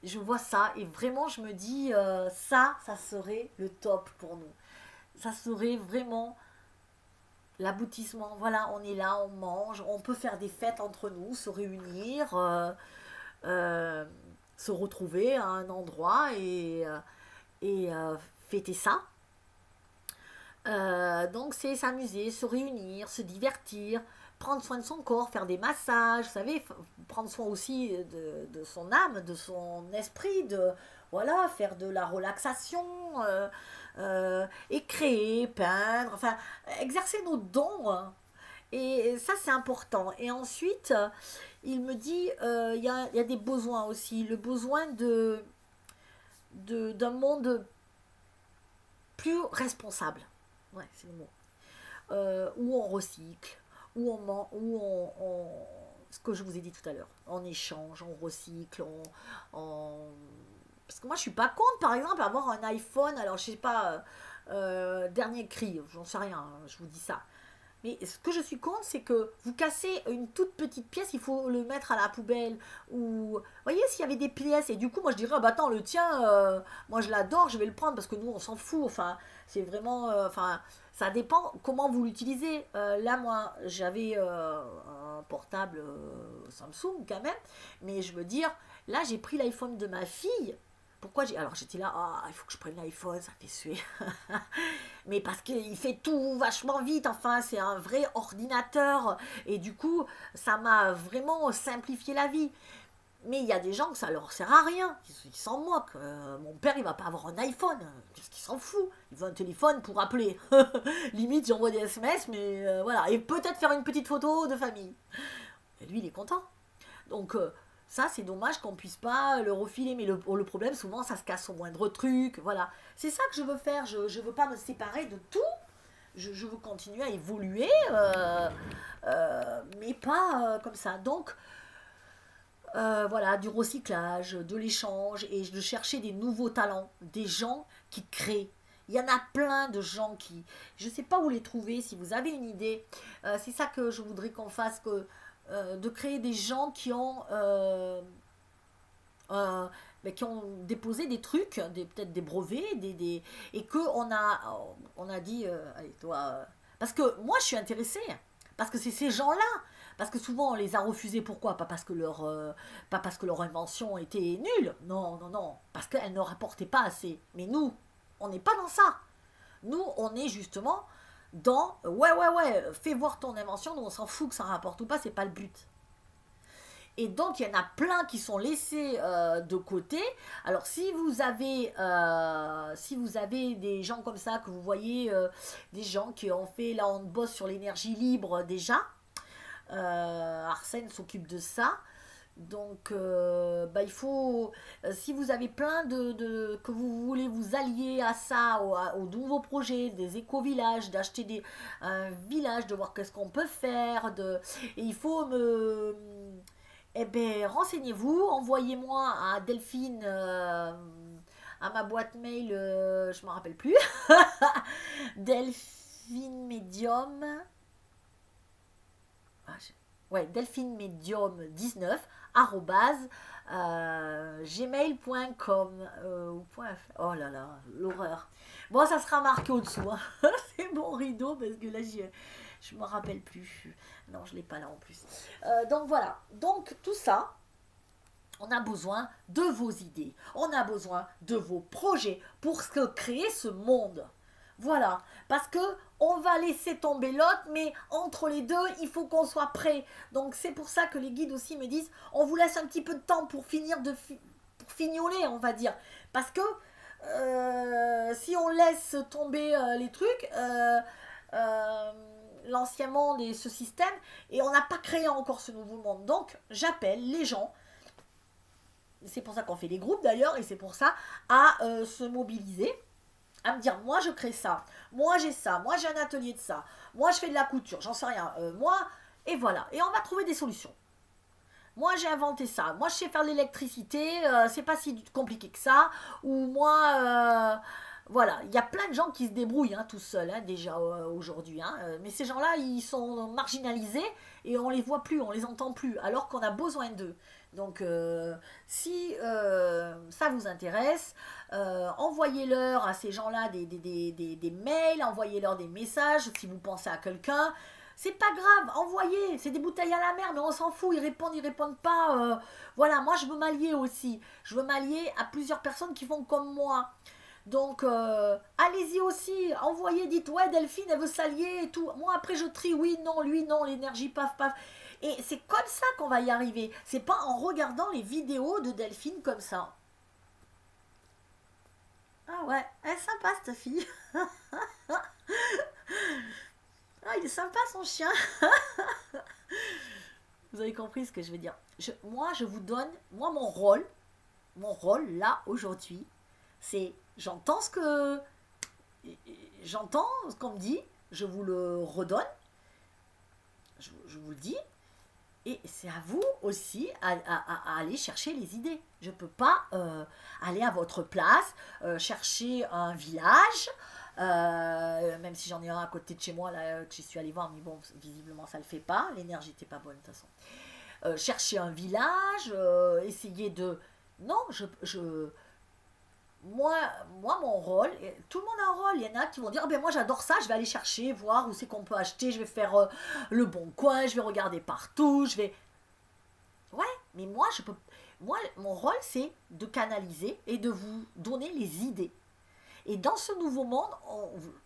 je vois ça et vraiment je me dis ça serait le top pour nous. Ça serait vraiment l'aboutissement. Voilà, on est là, on mange, on peut faire des fêtes entre nous, se réunir, euh, se retrouver à un endroit et fêter ça. Donc c'est s'amuser, se réunir, se divertir, prendre soin de son corps, faire des massages, vous savez, prendre soin aussi de son âme, de son esprit, voilà, faire de la relaxation, et créer, peindre, enfin, exercer nos dons, hein. Et ça, c'est important. Et ensuite, il me dit, il y a des besoins aussi. Le besoin d'un monde plus responsable. Ouais, c'est le mot. Où on recycle, ce que je vous ai dit tout à l'heure, on échange, on recycle, parce que moi je suis pas contre, par exemple, avoir un iPhone, alors je sais pas, dernier cri, j'en sais rien, hein, je vous dis ça. Mais ce que je suis contre, c'est que vous cassez une toute petite pièce, il faut le mettre à la poubelle. Ou, vous voyez, s'il y avait des pièces, et du coup, moi je dirais, ah bah attends, le tien, moi je l'adore, je vais le prendre parce que nous on s'en fout. Enfin, c'est vraiment. Enfin, ça dépend comment vous l'utilisez. Là, moi, j'avais un portable Samsung quand même, mais je veux dire, là j'ai pris l'iPhone de ma fille. Pourquoi j'ai. Alors j'étais là, ah, il faut que je prenne l'iPhone, ça fait suer. Mais parce qu'il fait tout vachement vite, enfin, c'est un vrai ordinateur. Et du coup, ça m'a vraiment simplifié la vie. Mais il y a des gens que ça leur sert à rien, ils s'en moquent. Mon père, il va pas avoir un iPhone, qu'est-ce qu'il s'en fout? Il veut un téléphone pour appeler. Limite, j'envoie des SMS, mais voilà. Et peut-être faire une petite photo de famille. Et lui, il est content. Donc, ça, c'est dommage qu'on puisse pas le refiler. Mais le problème, souvent, ça se casse au moindre truc. Voilà. C'est ça que je veux faire. Je ne veux pas me séparer de tout. Je veux continuer à évoluer, mais pas comme ça. Donc, voilà, du recyclage, de l'échange et de chercher des nouveaux talents, des gens qui créent. Il y en a plein de gens qui... Je ne sais pas où les trouver, si vous avez une idée. C'est ça que je voudrais qu'on fasse, de créer des gens qui ont déposé des trucs, peut-être des brevets, et on a dit, allez, toi... parce que moi, je suis intéressée. Parce que c'est ces gens-là. Parce que souvent, on les a refusés. Pourquoi? Pas parce que leur invention était nulle. Non, non, non. Parce qu'elle ne rapportait pas assez. Mais nous, on n'est pas dans ça. Nous, on est justement dans... Ouais, ouais, ouais, fais voir ton invention. Nous, on s'en fout que ça rapporte ou pas. C'est pas le but. Et donc, il y en a plein qui sont laissés de côté. Alors, si vous avez des gens comme ça, que vous voyez, des gens qui ont fait, là, on bosse sur l'énergie libre déjà. Arsène s'occupe de ça. Donc, il faut, si vous avez plein que vous voulez vous allier à ça, aux nouveaux projets, des éco-villages, d'acheter un village, de voir qu'est-ce qu'on peut faire, et il faut eh ben, renseignez-vous, envoyez-moi à Delphine, à ma boîte mail, je ne me rappelle plus, Delphine Medium, ouais, Delphine Medium 19 gmail.com oh là là, l'horreur. Bon, ça sera marqué au-dessous, hein. C'est mon rideau parce que là je me rappelle plus. Non, je l'ai pas là en plus. Donc voilà. Donc tout ça, on a besoin de vos idées. On a besoin de vos projets pour créer ce monde. Voilà. Parce que on va laisser tomber l'autre, mais entre les deux, il faut qu'on soit prêt. Donc c'est pour ça que les guides aussi me disent, on vous laisse un petit peu de temps pour finir pour fignoler, on va dire. Parce que si on laisse tomber les trucs, l'ancien monde et ce système, et on n'a pas créé encore ce nouveau monde. Donc j'appelle les gens, c'est pour ça qu'on fait des groupes d'ailleurs, et c'est pour ça, à se mobiliser, à me dire, moi je crée ça, moi j'ai ça, moi j'ai un atelier de ça, moi je fais de la couture, j'en sais rien, moi, et voilà. Et on va trouver des solutions. Moi j'ai inventé ça, moi je sais faire de l'électricité, c'est pas si compliqué que ça, ou moi, voilà, il y a plein de gens qui se débrouillent hein, tout seuls hein, déjà aujourd'hui, hein, mais ces gens-là ils sont marginalisés et on les voit plus, on les entend plus, alors qu'on a besoin d'eux. Donc si ça vous intéresse, envoyez-leur à ces gens-là des mails, envoyez-leur des messages si vous pensez à quelqu'un. C'est pas grave, envoyez, c'est des bouteilles à la mer, mais on s'en fout, ils répondent pas. Voilà, moi je veux m'allier aussi. Je veux m'allier à plusieurs personnes qui font comme moi. Donc, allez-y aussi, envoyez, dites, ouais, Delphine, elle veut s'allier et tout. Moi, après, je trie, oui, non, lui, non, l'énergie, paf, paf. Et c'est comme ça qu'on va y arriver. C'est pas en regardant les vidéos de Delphine comme ça. Ah ouais, elle est sympa, cette fille. Ah, il est sympa, son chien. Vous avez compris ce que je veux dire. Moi, je vous donne, moi, mon rôle, là, aujourd'hui, c'est, j'entends ce qu'on me dit, je vous le redonne, je vous le dis, et c'est à vous aussi à aller chercher les idées. Je ne peux pas aller à votre place, chercher un village, même si j'en ai un à côté de chez moi, là, que j'y suis allée voir, mais bon, visiblement, ça ne le fait pas, l'énergie n'était pas bonne de toute façon. Chercher un village, essayer de... Non, moi, mon rôle, tout le monde a un rôle. Il y en a qui vont dire, oh ben moi j'adore ça, je vais aller chercher, voir où c'est qu'on peut acheter, je vais faire le bon coin, je vais regarder partout, je vais... Ouais, mais moi, mon rôle, c'est de canaliser et de vous donner les idées. Et dans ce nouveau monde,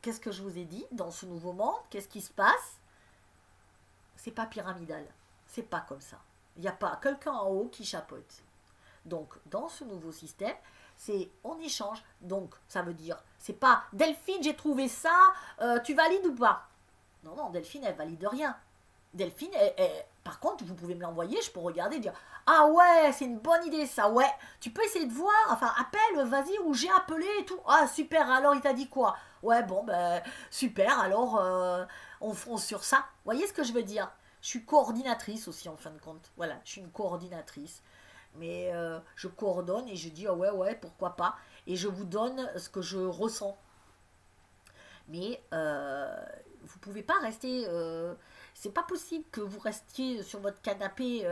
qu'est-ce que je vous ai dit? Dans ce nouveau monde, qu'est-ce qui se passe? C'est pas pyramidal. C'est pas comme ça. Il n'y a pas quelqu'un en haut qui chapeaute. Donc, dans ce nouveau système, c'est on échange. Donc, ça veut dire, c'est pas Delphine, j'ai trouvé ça, tu valides ou pas? Non, non, Delphine, elle valide rien. Delphine, par contre, vous pouvez me l'envoyer, je peux regarder et dire ah ouais, c'est une bonne idée ça, ouais. Tu peux essayer de voir, enfin, appelle, vas-y, ou j'ai appelé et tout. Ah, super, alors il t'a dit quoi? Ouais, bon, ben, super, alors on fonce sur ça. Vous voyez ce que je veux dire? Je suis coordinatrice aussi, en fin de compte. Voilà, je suis une coordinatrice. Mais je coordonne et je dis ah ouais, ouais, pourquoi pas. Et je vous donne ce que je ressens. Mais vous pouvez pas rester... c'est pas possible que vous restiez sur votre canapé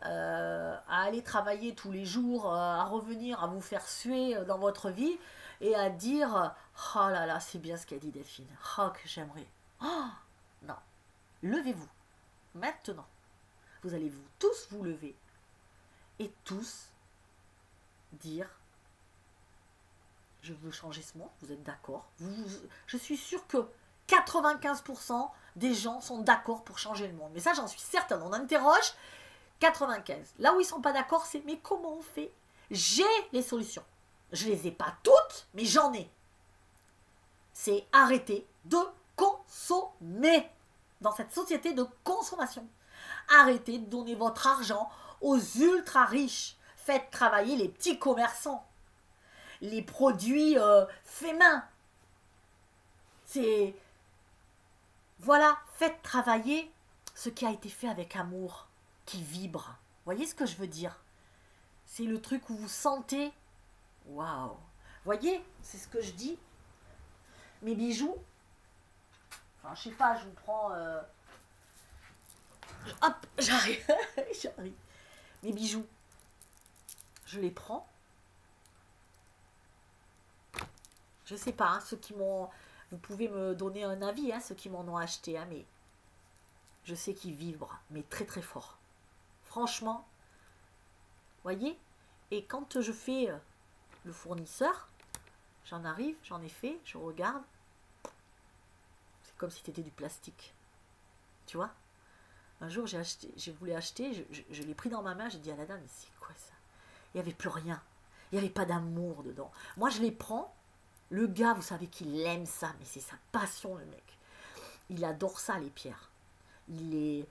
à aller travailler tous les jours, à revenir, à vous faire suer dans votre vie et à dire oh là là, c'est bien ce qu'a dit Delphine. Oh, que j'aimerais. Oh, non. Levez-vous. Maintenant. Vous allez vous tous vous lever et tous dire je veux changer ce monde. Vous êtes d'accord? Je suis sûre que 95% des gens sont d'accord pour changer le monde. Mais ça, j'en suis certaine. On interroge 95. Là où ils ne sont pas d'accord, c'est mais comment on fait? J'ai les solutions. Je ne les ai pas toutes, mais j'en ai. C'est arrêter de consommer dans cette société de consommation. Arrêtez de donner votre argent aux ultra riches. Faites travailler les petits commerçants. Les produits faits main. C'est... Voilà, faites travailler ce qui a été fait avec amour, qui vibre. Voyez ce que je veux dire? C'est le truc où vous sentez... Waouh! Voyez, c'est ce que je dis. Mes bijoux. Enfin, je sais pas, je vous prends... Hop, j'arrive. J'arrive. Mes bijoux. Je les prends. Je sais pas, hein, ceux qui m'ont... Vous pouvez me donner un avis, hein, ceux qui m'en ont acheté, hein, mais je sais qu'ils vibrent, mais très très fort. Franchement, voyez? Et quand je fais le fournisseur, j'en arrive, j'en ai fait, je regarde. C'est comme si c'était du plastique. Tu vois? Un jour, je voulais acheter, je l'ai pris dans ma main, j'ai dit à la dame, mais c'est quoi ça? Il n'y avait plus rien. Il n'y avait pas d'amour dedans. Moi, je les prends. Le gars, vous savez qu'il aime ça, mais c'est sa passion, le mec. Il adore ça, les pierres. Il est...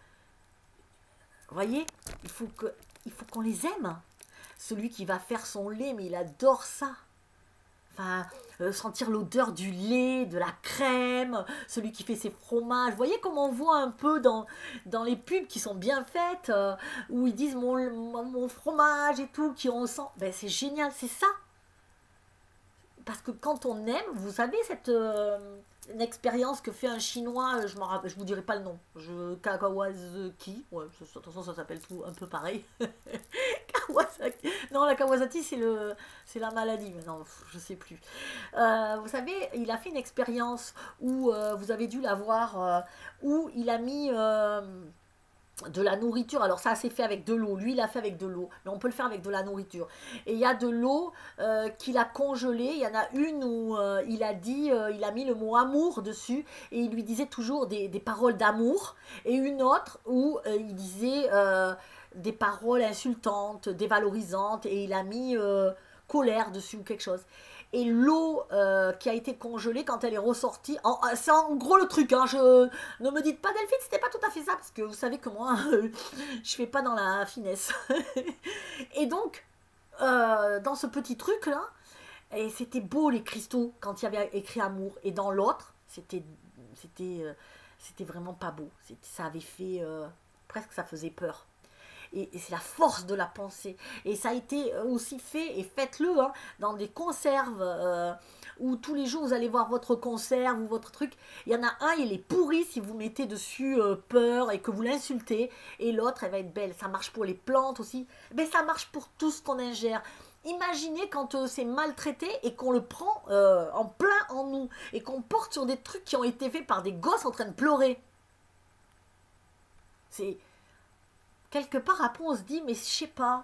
Vous voyez, il faut qu'on les aime. Celui qui va faire son lait, mais il adore ça. Enfin, sentir l'odeur du lait, de la crème, celui qui fait ses fromages. Vous voyez comment on voit un peu dans les pubs qui sont bien faites, où ils disent mon fromage et tout, qui on sent. Ben, c'est génial, c'est ça. Parce que quand on aime, vous savez, une expérience que fait un chinois, je vous dirai pas le nom, Kawasaki, ouais, de toute façon ça s'appelle tout un peu pareil. Kawasaki. Non, la Kawasaki c'est la maladie, mais non, je sais plus. Vous savez, il a fait une expérience où vous avez dû la voir, où il a mis de la nourriture. Alors ça, c'est fait avec de l'eau. Lui, il a fait avec de l'eau, mais on peut le faire avec de la nourriture. Et il y a de l'eau qu'il a congelée. Il y en a une où il a dit, il a mis le mot amour dessus et il lui disait toujours des paroles d'amour. Et une autre où il disait des paroles insultantes, dévalorisantes, et il a mis colère dessus ou quelque chose. Et l'eau qui a été congelée quand elle est ressortie, c'est en gros le truc, hein, ne me dites pas Delphine, c'était pas tout à fait ça, parce que vous savez que moi, je fais pas dans la finesse. Et donc, dans ce petit truc là, et c'était beau les cristaux quand il y avait écrit amour, et dans l'autre, c'était, euh, c'était vraiment pas beau. Ça avait fait, presque ça faisait peur. Et c'est la force de la pensée. Et ça a été aussi fait, et faites-le, hein, dans des conserves, où tous les jours vous allez voir votre conserve ou votre truc. Il y en a un, il est pourri si vous mettez dessus peur et que vous l'insultez. Et l'autre, elle va être belle. Ça marche pour les plantes aussi. Mais ça marche pour tout ce qu'on ingère. Imaginez quand c'est maltraité et qu'on le prend en plein en nous. Et qu'on porte sur des trucs qui ont été faits par des gosses en train de pleurer. C'est quelque part après on se dit mais je sais pas,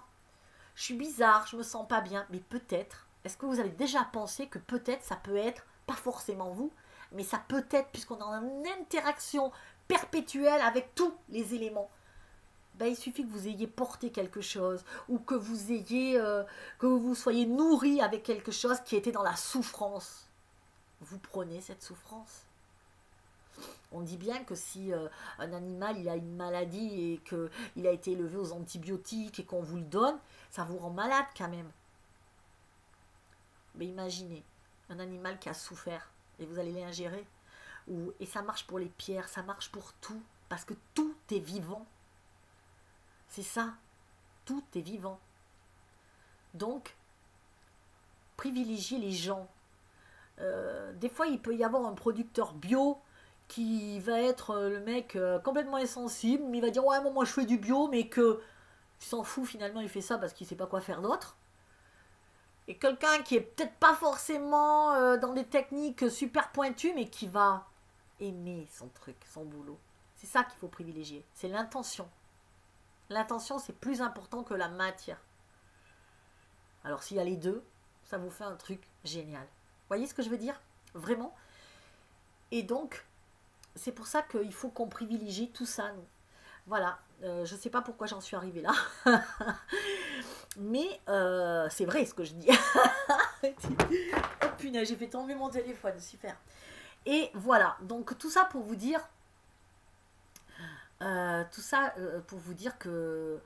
je suis bizarre, je me sens pas bien, mais peut-être, est-ce que vous avez déjà pensé que peut-être ça peut être, pas forcément vous, mais ça peut être puisqu'on est en interaction perpétuelle avec tous les éléments. Ben, il suffit que vous ayez porté quelque chose ou que vous ayez que vous soyez nourri avec quelque chose qui était dans la souffrance. Vous prenez cette souffrance. On dit bien que si un animal il a une maladie et qu'il a été élevé aux antibiotiques et qu'on vous le donne, ça vous rend malade quand même. Mais imaginez, un animal qui a souffert et vous allez l'ingérer. Et ça marche pour les pierres, ça marche pour tout, parce que tout est vivant. C'est ça, tout est vivant. Donc, privilégiez les gens. Des fois, il peut y avoir un producteur bio qui va être le mec complètement insensible, mais il va dire ouais moi je fais du bio, mais que il s'en fout finalement, il fait ça parce qu'il sait pas quoi faire d'autre. Et quelqu'un qui est peut-être pas forcément dans des techniques super pointues, mais qui va aimer son truc, son boulot. C'est ça qu'il faut privilégier, c'est l'intention. L'intention c'est plus important que la matière. Alors s'il y a les deux, ça vous fait un truc génial. Vous voyez ce que je veux dire? Vraiment. Et donc, c'est pour ça qu'il faut qu'on privilégie tout ça, nous. Voilà, je ne sais pas pourquoi j'en suis arrivée là. Mais c'est vrai ce que je dis. Oh punaise, j'ai fait tomber mon téléphone, super. Et voilà, donc tout ça pour vous dire, pour vous dire que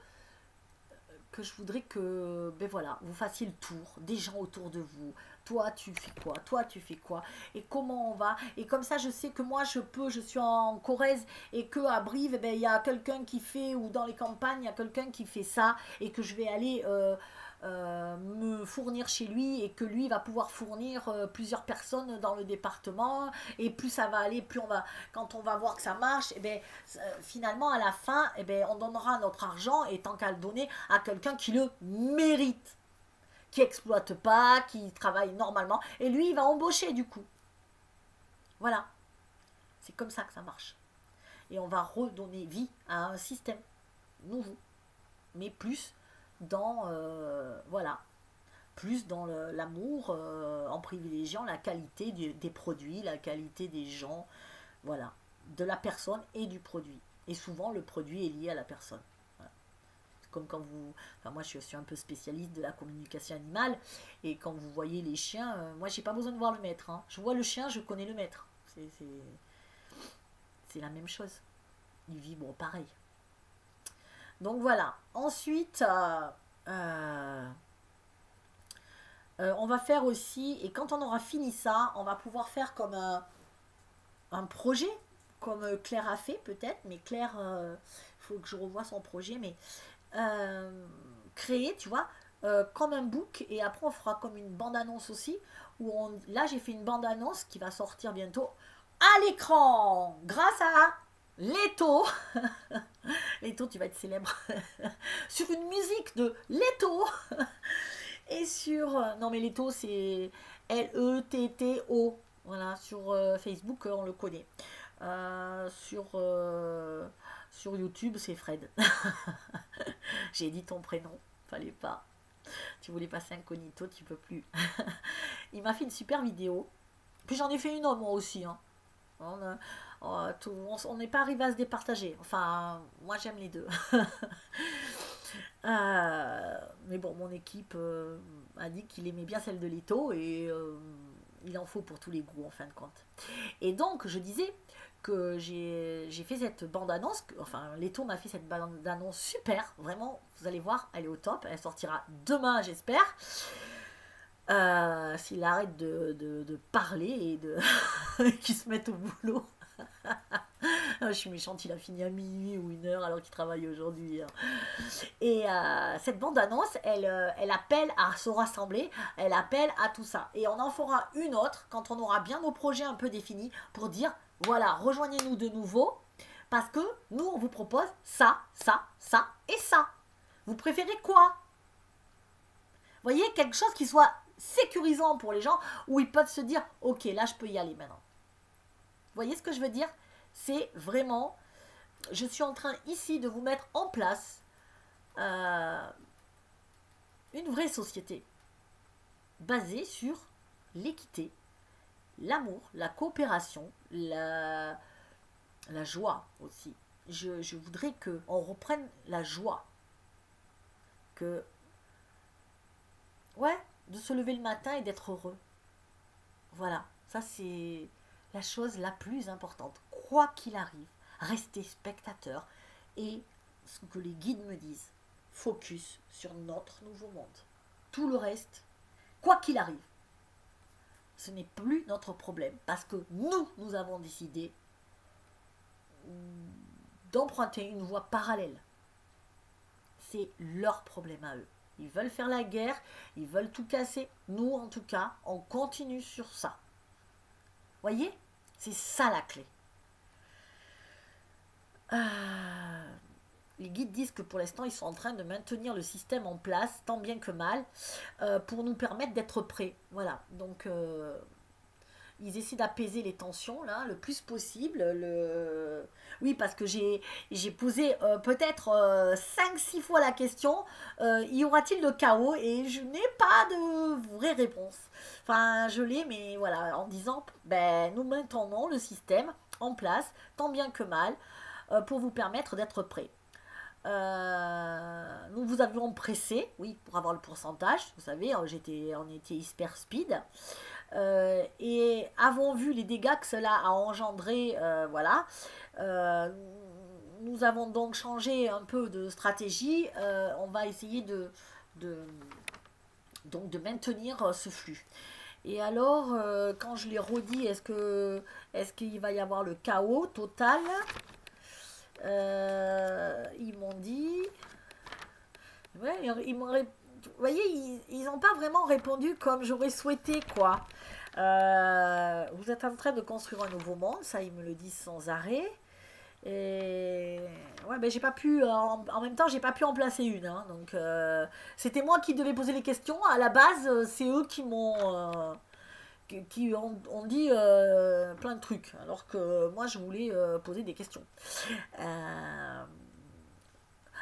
je voudrais que ben voilà, vous fassiez le tour des gens autour de vous. Toi tu fais quoi, toi tu fais quoi, et comment on va, et comme ça je sais que moi je suis en Corrèze et que à Brive, eh ben, il y a quelqu'un qui fait, ou dans les campagnes il y a quelqu'un qui fait ça, et que je vais aller me fournir chez lui, et que lui va pouvoir fournir plusieurs personnes dans le département, et plus ça va aller, plus on va, quand on va voir que ça marche, et ben, finalement à la fin, et ben, on donnera notre argent, et tant qu'à le donner à quelqu'un qui le mérite, qui exploite pas, qui travaille normalement, et lui il va embaucher du coup. Voilà, c'est comme ça que ça marche. Et on va redonner vie à un système nouveau, mais plus dans voilà, plus dans l'amour, en privilégiant la qualité des produits, la qualité des gens, voilà, de la personne et du produit. Et souvent le produit est lié à la personne. Voilà. Comme quand vous, enfin moi je suis un peu spécialiste de la communication animale, et quand vous voyez les chiens, moi j'ai pas besoin de voir le maître, hein. Je vois le chien, je connais le maître. C'est la même chose. Ils vibrent pareil. Donc voilà. Ensuite, On va faire aussi, et quand on aura fini ça, on va pouvoir faire comme un projet, comme Claire a fait peut-être, mais Claire, il faut que je revoie son projet, mais créer, tu vois, comme un book, et après on fera comme une bande-annonce aussi, là j'ai fait une bande-annonce qui va sortir bientôt à l'écran, grâce à Leto. Leto, tu vas être célèbre. Sur une musique de Leto. Et sur... non mais Leto, c'est Letto. Voilà, sur Facebook, on le connaît. Sur YouTube, c'est Fred. J'ai dit ton prénom, fallait pas. Tu voulais passer incognito, tu peux plus. Il m'a fait une super vidéo. Puis j'en ai fait une moi aussi. Hein. On n'est pas arrivé à se départager. Enfin, moi j'aime les deux. Mais bon, mon équipe a dit qu'il aimait bien celle de Leto et il en faut pour tous les goûts en fin de compte. Et donc, je disais que j'ai fait cette bande-annonce, enfin, Leto m'a fait cette bande-annonce super, vraiment, vous allez voir, elle est au top, elle sortira demain, j'espère. S'il arrête de parler et qu'il se mette au boulot. Je suis méchante, il a fini à minuit ou 1 heure alors qu'il travaille aujourd'hui. Et cette bande-annonce, elle appelle à se rassembler, elle appelle à tout ça. Et on en fera une autre quand on aura bien nos projets un peu définis pour dire, voilà, rejoignez-nous de nouveau parce que nous, on vous propose ça, ça, ça et ça. Vous préférez quoi? Vous voyez, quelque chose qui soit sécurisant pour les gens où ils peuvent se dire, ok, là, je peux y aller maintenant. Vous voyez ce que je veux dire? C'est vraiment, je suis en train ici de vous mettre en place une vraie société basée sur l'équité, l'amour, la coopération, la joie aussi. Je voudrais qu'on reprenne la joie. Que, ouais, de se lever le matin et d'être heureux. Voilà, ça c'est la chose la plus importante. Quoi qu'il arrive, restez spectateur et ce que les guides me disent, focus sur notre nouveau monde. Tout le reste, quoi qu'il arrive, ce n'est plus notre problème parce que nous avons décidé d'emprunter une voie parallèle. C'est leur problème à eux. Ils veulent faire la guerre, ils veulent tout casser. Nous, en tout cas, on continue sur ça. Voyez? C'est ça la clé. Les guides disent que pour l'instant, ils sont en train de maintenir le système en place, tant bien que mal, pour nous permettre d'être prêts. Voilà, donc ils essaient d'apaiser les tensions, là, le plus possible. Oui, parce que j'ai posé peut-être 5-6 fois la question, y aura-t-il le chaos? Et je n'ai pas de vraie réponse. Enfin, je l'ai, mais voilà, en disant, ben, nous maintenons le système en place, tant bien que mal, pour vous permettre d'être prêts. Nous vous avions pressé, oui, pour avoir le pourcentage, vous savez, on était hyper speed, et avons vu les dégâts que cela a engendré, voilà. Nous avons donc changé un peu de stratégie, on va essayer donc de maintenir ce flux. Et alors, quand je l'ai redit, est-ce qu'il va y avoir le chaos total? Ils m'ont dit, ouais, vous voyez, ils n'ont pas vraiment répondu comme j'aurais souhaité, quoi. Vous êtes en train de construire un nouveau monde, ça ils me le disent sans arrêt. Et ouais, ben j'ai pas pu, en même temps, j'ai pas pu en placer une, hein, donc c'était moi qui devais poser les questions. À la base, c'est eux qui m'ont qui ont dit plein de trucs, alors que moi je voulais poser des questions.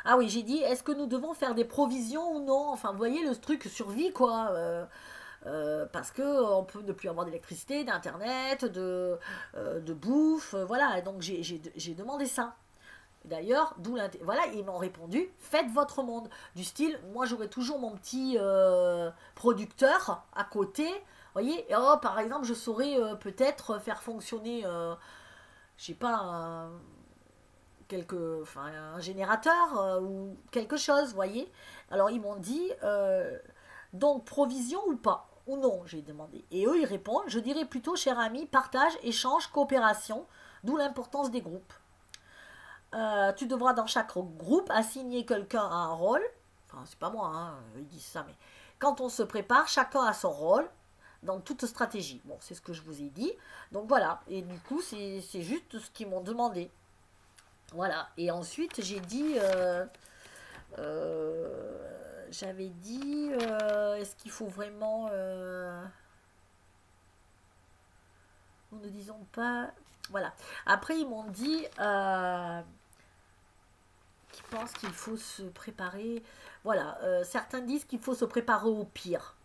Ah oui, j'ai dit, est-ce que nous devons faire des provisions ou non? Enfin, vous voyez le truc survie, quoi. Parce que on peut ne plus avoir d'électricité, d'internet, de bouffe, voilà. Donc j'ai demandé ça. D'ailleurs, voilà, ils m'ont répondu, faites votre monde. Du style, moi j'aurai toujours mon petit producteur à côté. Voyez, et oh, par exemple, je saurais peut-être faire fonctionner, je sais pas, un générateur ou quelque chose, voyez. Alors ils m'ont dit, donc provision ou pas? ou non, j'ai demandé. Et eux, ils répondent, je dirais plutôt, cher ami, partage, échange, coopération, d'où l'importance des groupes. Tu devras dans chaque groupe assigner quelqu'un à un rôle. Enfin, c'est pas moi, hein, ils disent ça, mais quand on se prépare, chacun a son rôle dans toute stratégie. Bon, c'est ce que je vous ai dit. Donc voilà, et du coup, c'est juste ce qu'ils m'ont demandé. Voilà, et ensuite, j'ai dit... j'avais dit, est-ce qu'il faut vraiment... nous ne disons pas... Voilà. Après, ils m'ont dit qu'ils pensent qu'il faut se préparer... Voilà, certains disent qu'il faut se préparer au pire.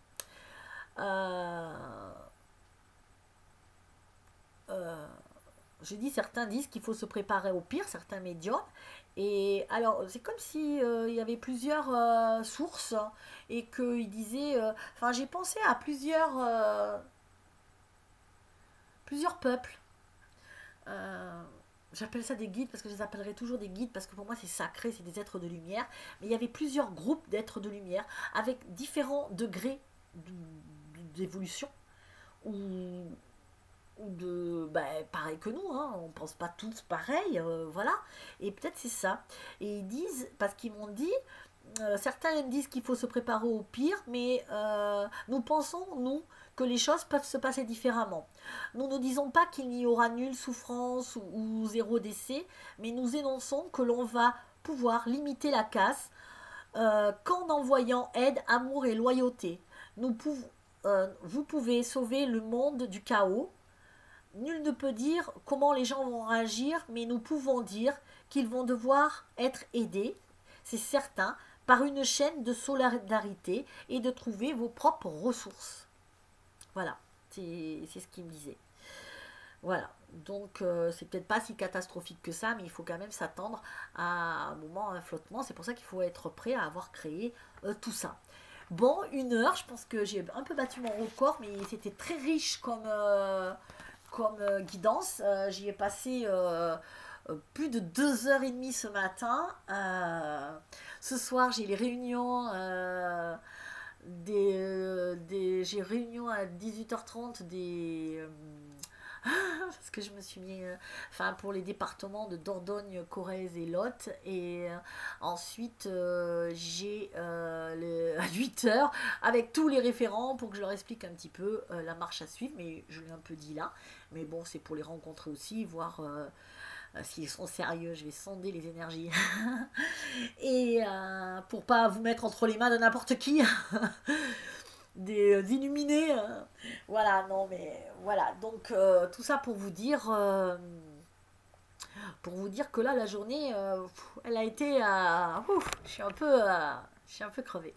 Je dis, certains disent qu'il faut se préparer au pire, certains médiums. Et alors, c'est comme si il y avait plusieurs sources et qu'ils disaient... Enfin, j'ai pensé à plusieurs peuples. J'appelle ça des guides parce que je les appellerai toujours des guides parce que pour moi c'est sacré, c'est des êtres de lumière. Mais il y avait plusieurs groupes d'êtres de lumière avec différents degrés d'évolution ou pareil que nous, hein, on pense pas tous pareil, voilà. Et peut-être c'est ça. Et ils disent, parce qu'ils m'ont dit, certains disent qu'il faut se préparer au pire, mais nous pensons, nous, que les choses peuvent se passer différemment. Nous ne disons pas qu'il n'y aura nulle souffrance ou zéro décès, mais nous énonçons que l'on va pouvoir limiter la casse qu'en envoyant aide, amour et loyauté. Vous pouvez sauver le monde du chaos. Nul ne peut dire comment les gens vont réagir, mais nous pouvons dire qu'ils vont devoir être aidés, c'est certain, par une chaîne de solidarité et de trouver vos propres ressources. Voilà, c'est ce qu'il me disait. Voilà, donc c'est peut-être pas si catastrophique que ça, mais il faut quand même s'attendre à un moment, un flottement. C'est pour ça qu'il faut être prêt à avoir créé tout ça. Bon, 1 heure, je pense que j'ai un peu battu mon record, mais c'était très riche comme guidance. J'y ai passé plus de 2h30 ce matin. Ce soir, j'ai les réunions. J'ai réunion à 18h30 parce que je me suis mis enfin pour les départements de Dordogne, Corrèze et Lot et ensuite j'ai à 8h avec tous les référents pour que je leur explique un petit peu la marche à suivre, mais je l'ai un peu dit là, mais bon c'est pour les rencontrer aussi, voir s'ils sont sérieux, je vais sonder les énergies et pour pas vous mettre entre les mains de n'importe qui des illuminés. Voilà, non mais voilà. Donc tout ça pour vous dire que là la journée, elle a été, je suis un peu crevée,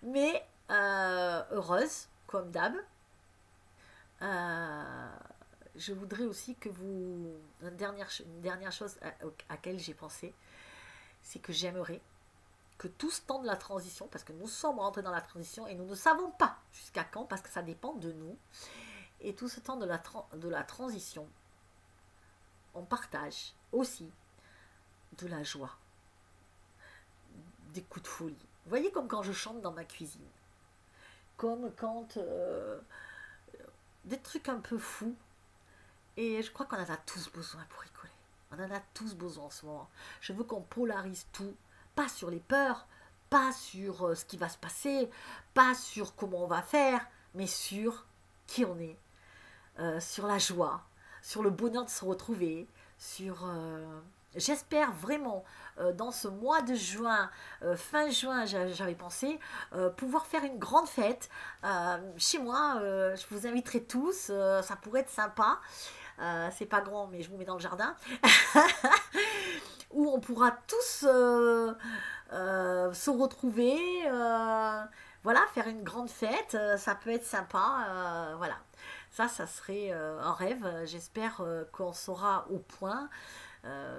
mais heureuse comme d'hab. Je voudrais aussi que une dernière chose à laquelle j'ai pensé, c'est que j'aimerais que tout ce temps de la transition, parce que nous sommes rentrés dans la transition et nous ne savons pas jusqu'à quand, parce que ça dépend de nous, et tout ce temps de la transition, on partage aussi de la joie, des coups de folie. Vous voyez, comme quand je chante dans ma cuisine, comme quand des trucs un peu fous, et je crois qu'on en a tous besoin pour rigoler. On en a tous besoin en ce moment. Je veux qu'on polarise tout, pas sur les peurs, pas sur ce qui va se passer, pas sur comment on va faire, mais sur qui on est, sur la joie, sur le bonheur de se retrouver, sur... J'espère vraiment, dans ce mois de juin, fin juin, j'avais pensé pouvoir faire une grande fête chez moi. Je vous inviterai tous, ça pourrait être sympa. C'est pas grand, mais je vous mets dans le jardin. Où on pourra tous se retrouver, voilà, faire une grande fête, ça peut être sympa, voilà. Ça serait un rêve, j'espère qu'on sera au point,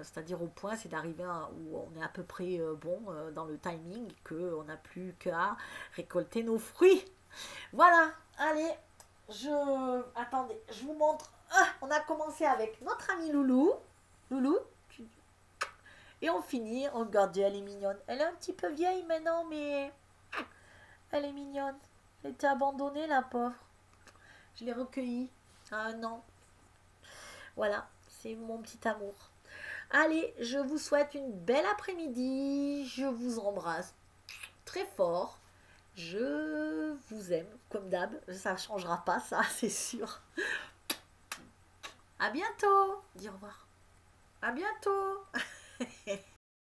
c'est-à-dire au point, c'est d'arriver où on est à peu près bon dans le timing, qu'on n'a plus qu'à récolter nos fruits. Voilà, allez, attendez, je vous montre, on a commencé avec notre amie Loulou, et on finit, regardez, elle est mignonne. Elle est un petit peu vieille maintenant, mais elle est mignonne. Elle était abandonnée, la pauvre. Je l'ai recueillie à 1 an. Voilà, c'est mon petit amour. Allez, je vous souhaite une belle après-midi. Je vous embrasse très fort. Je vous aime, comme d'hab. Ça ne changera pas, ça, c'est sûr. À bientôt. Dis au revoir. À bientôt.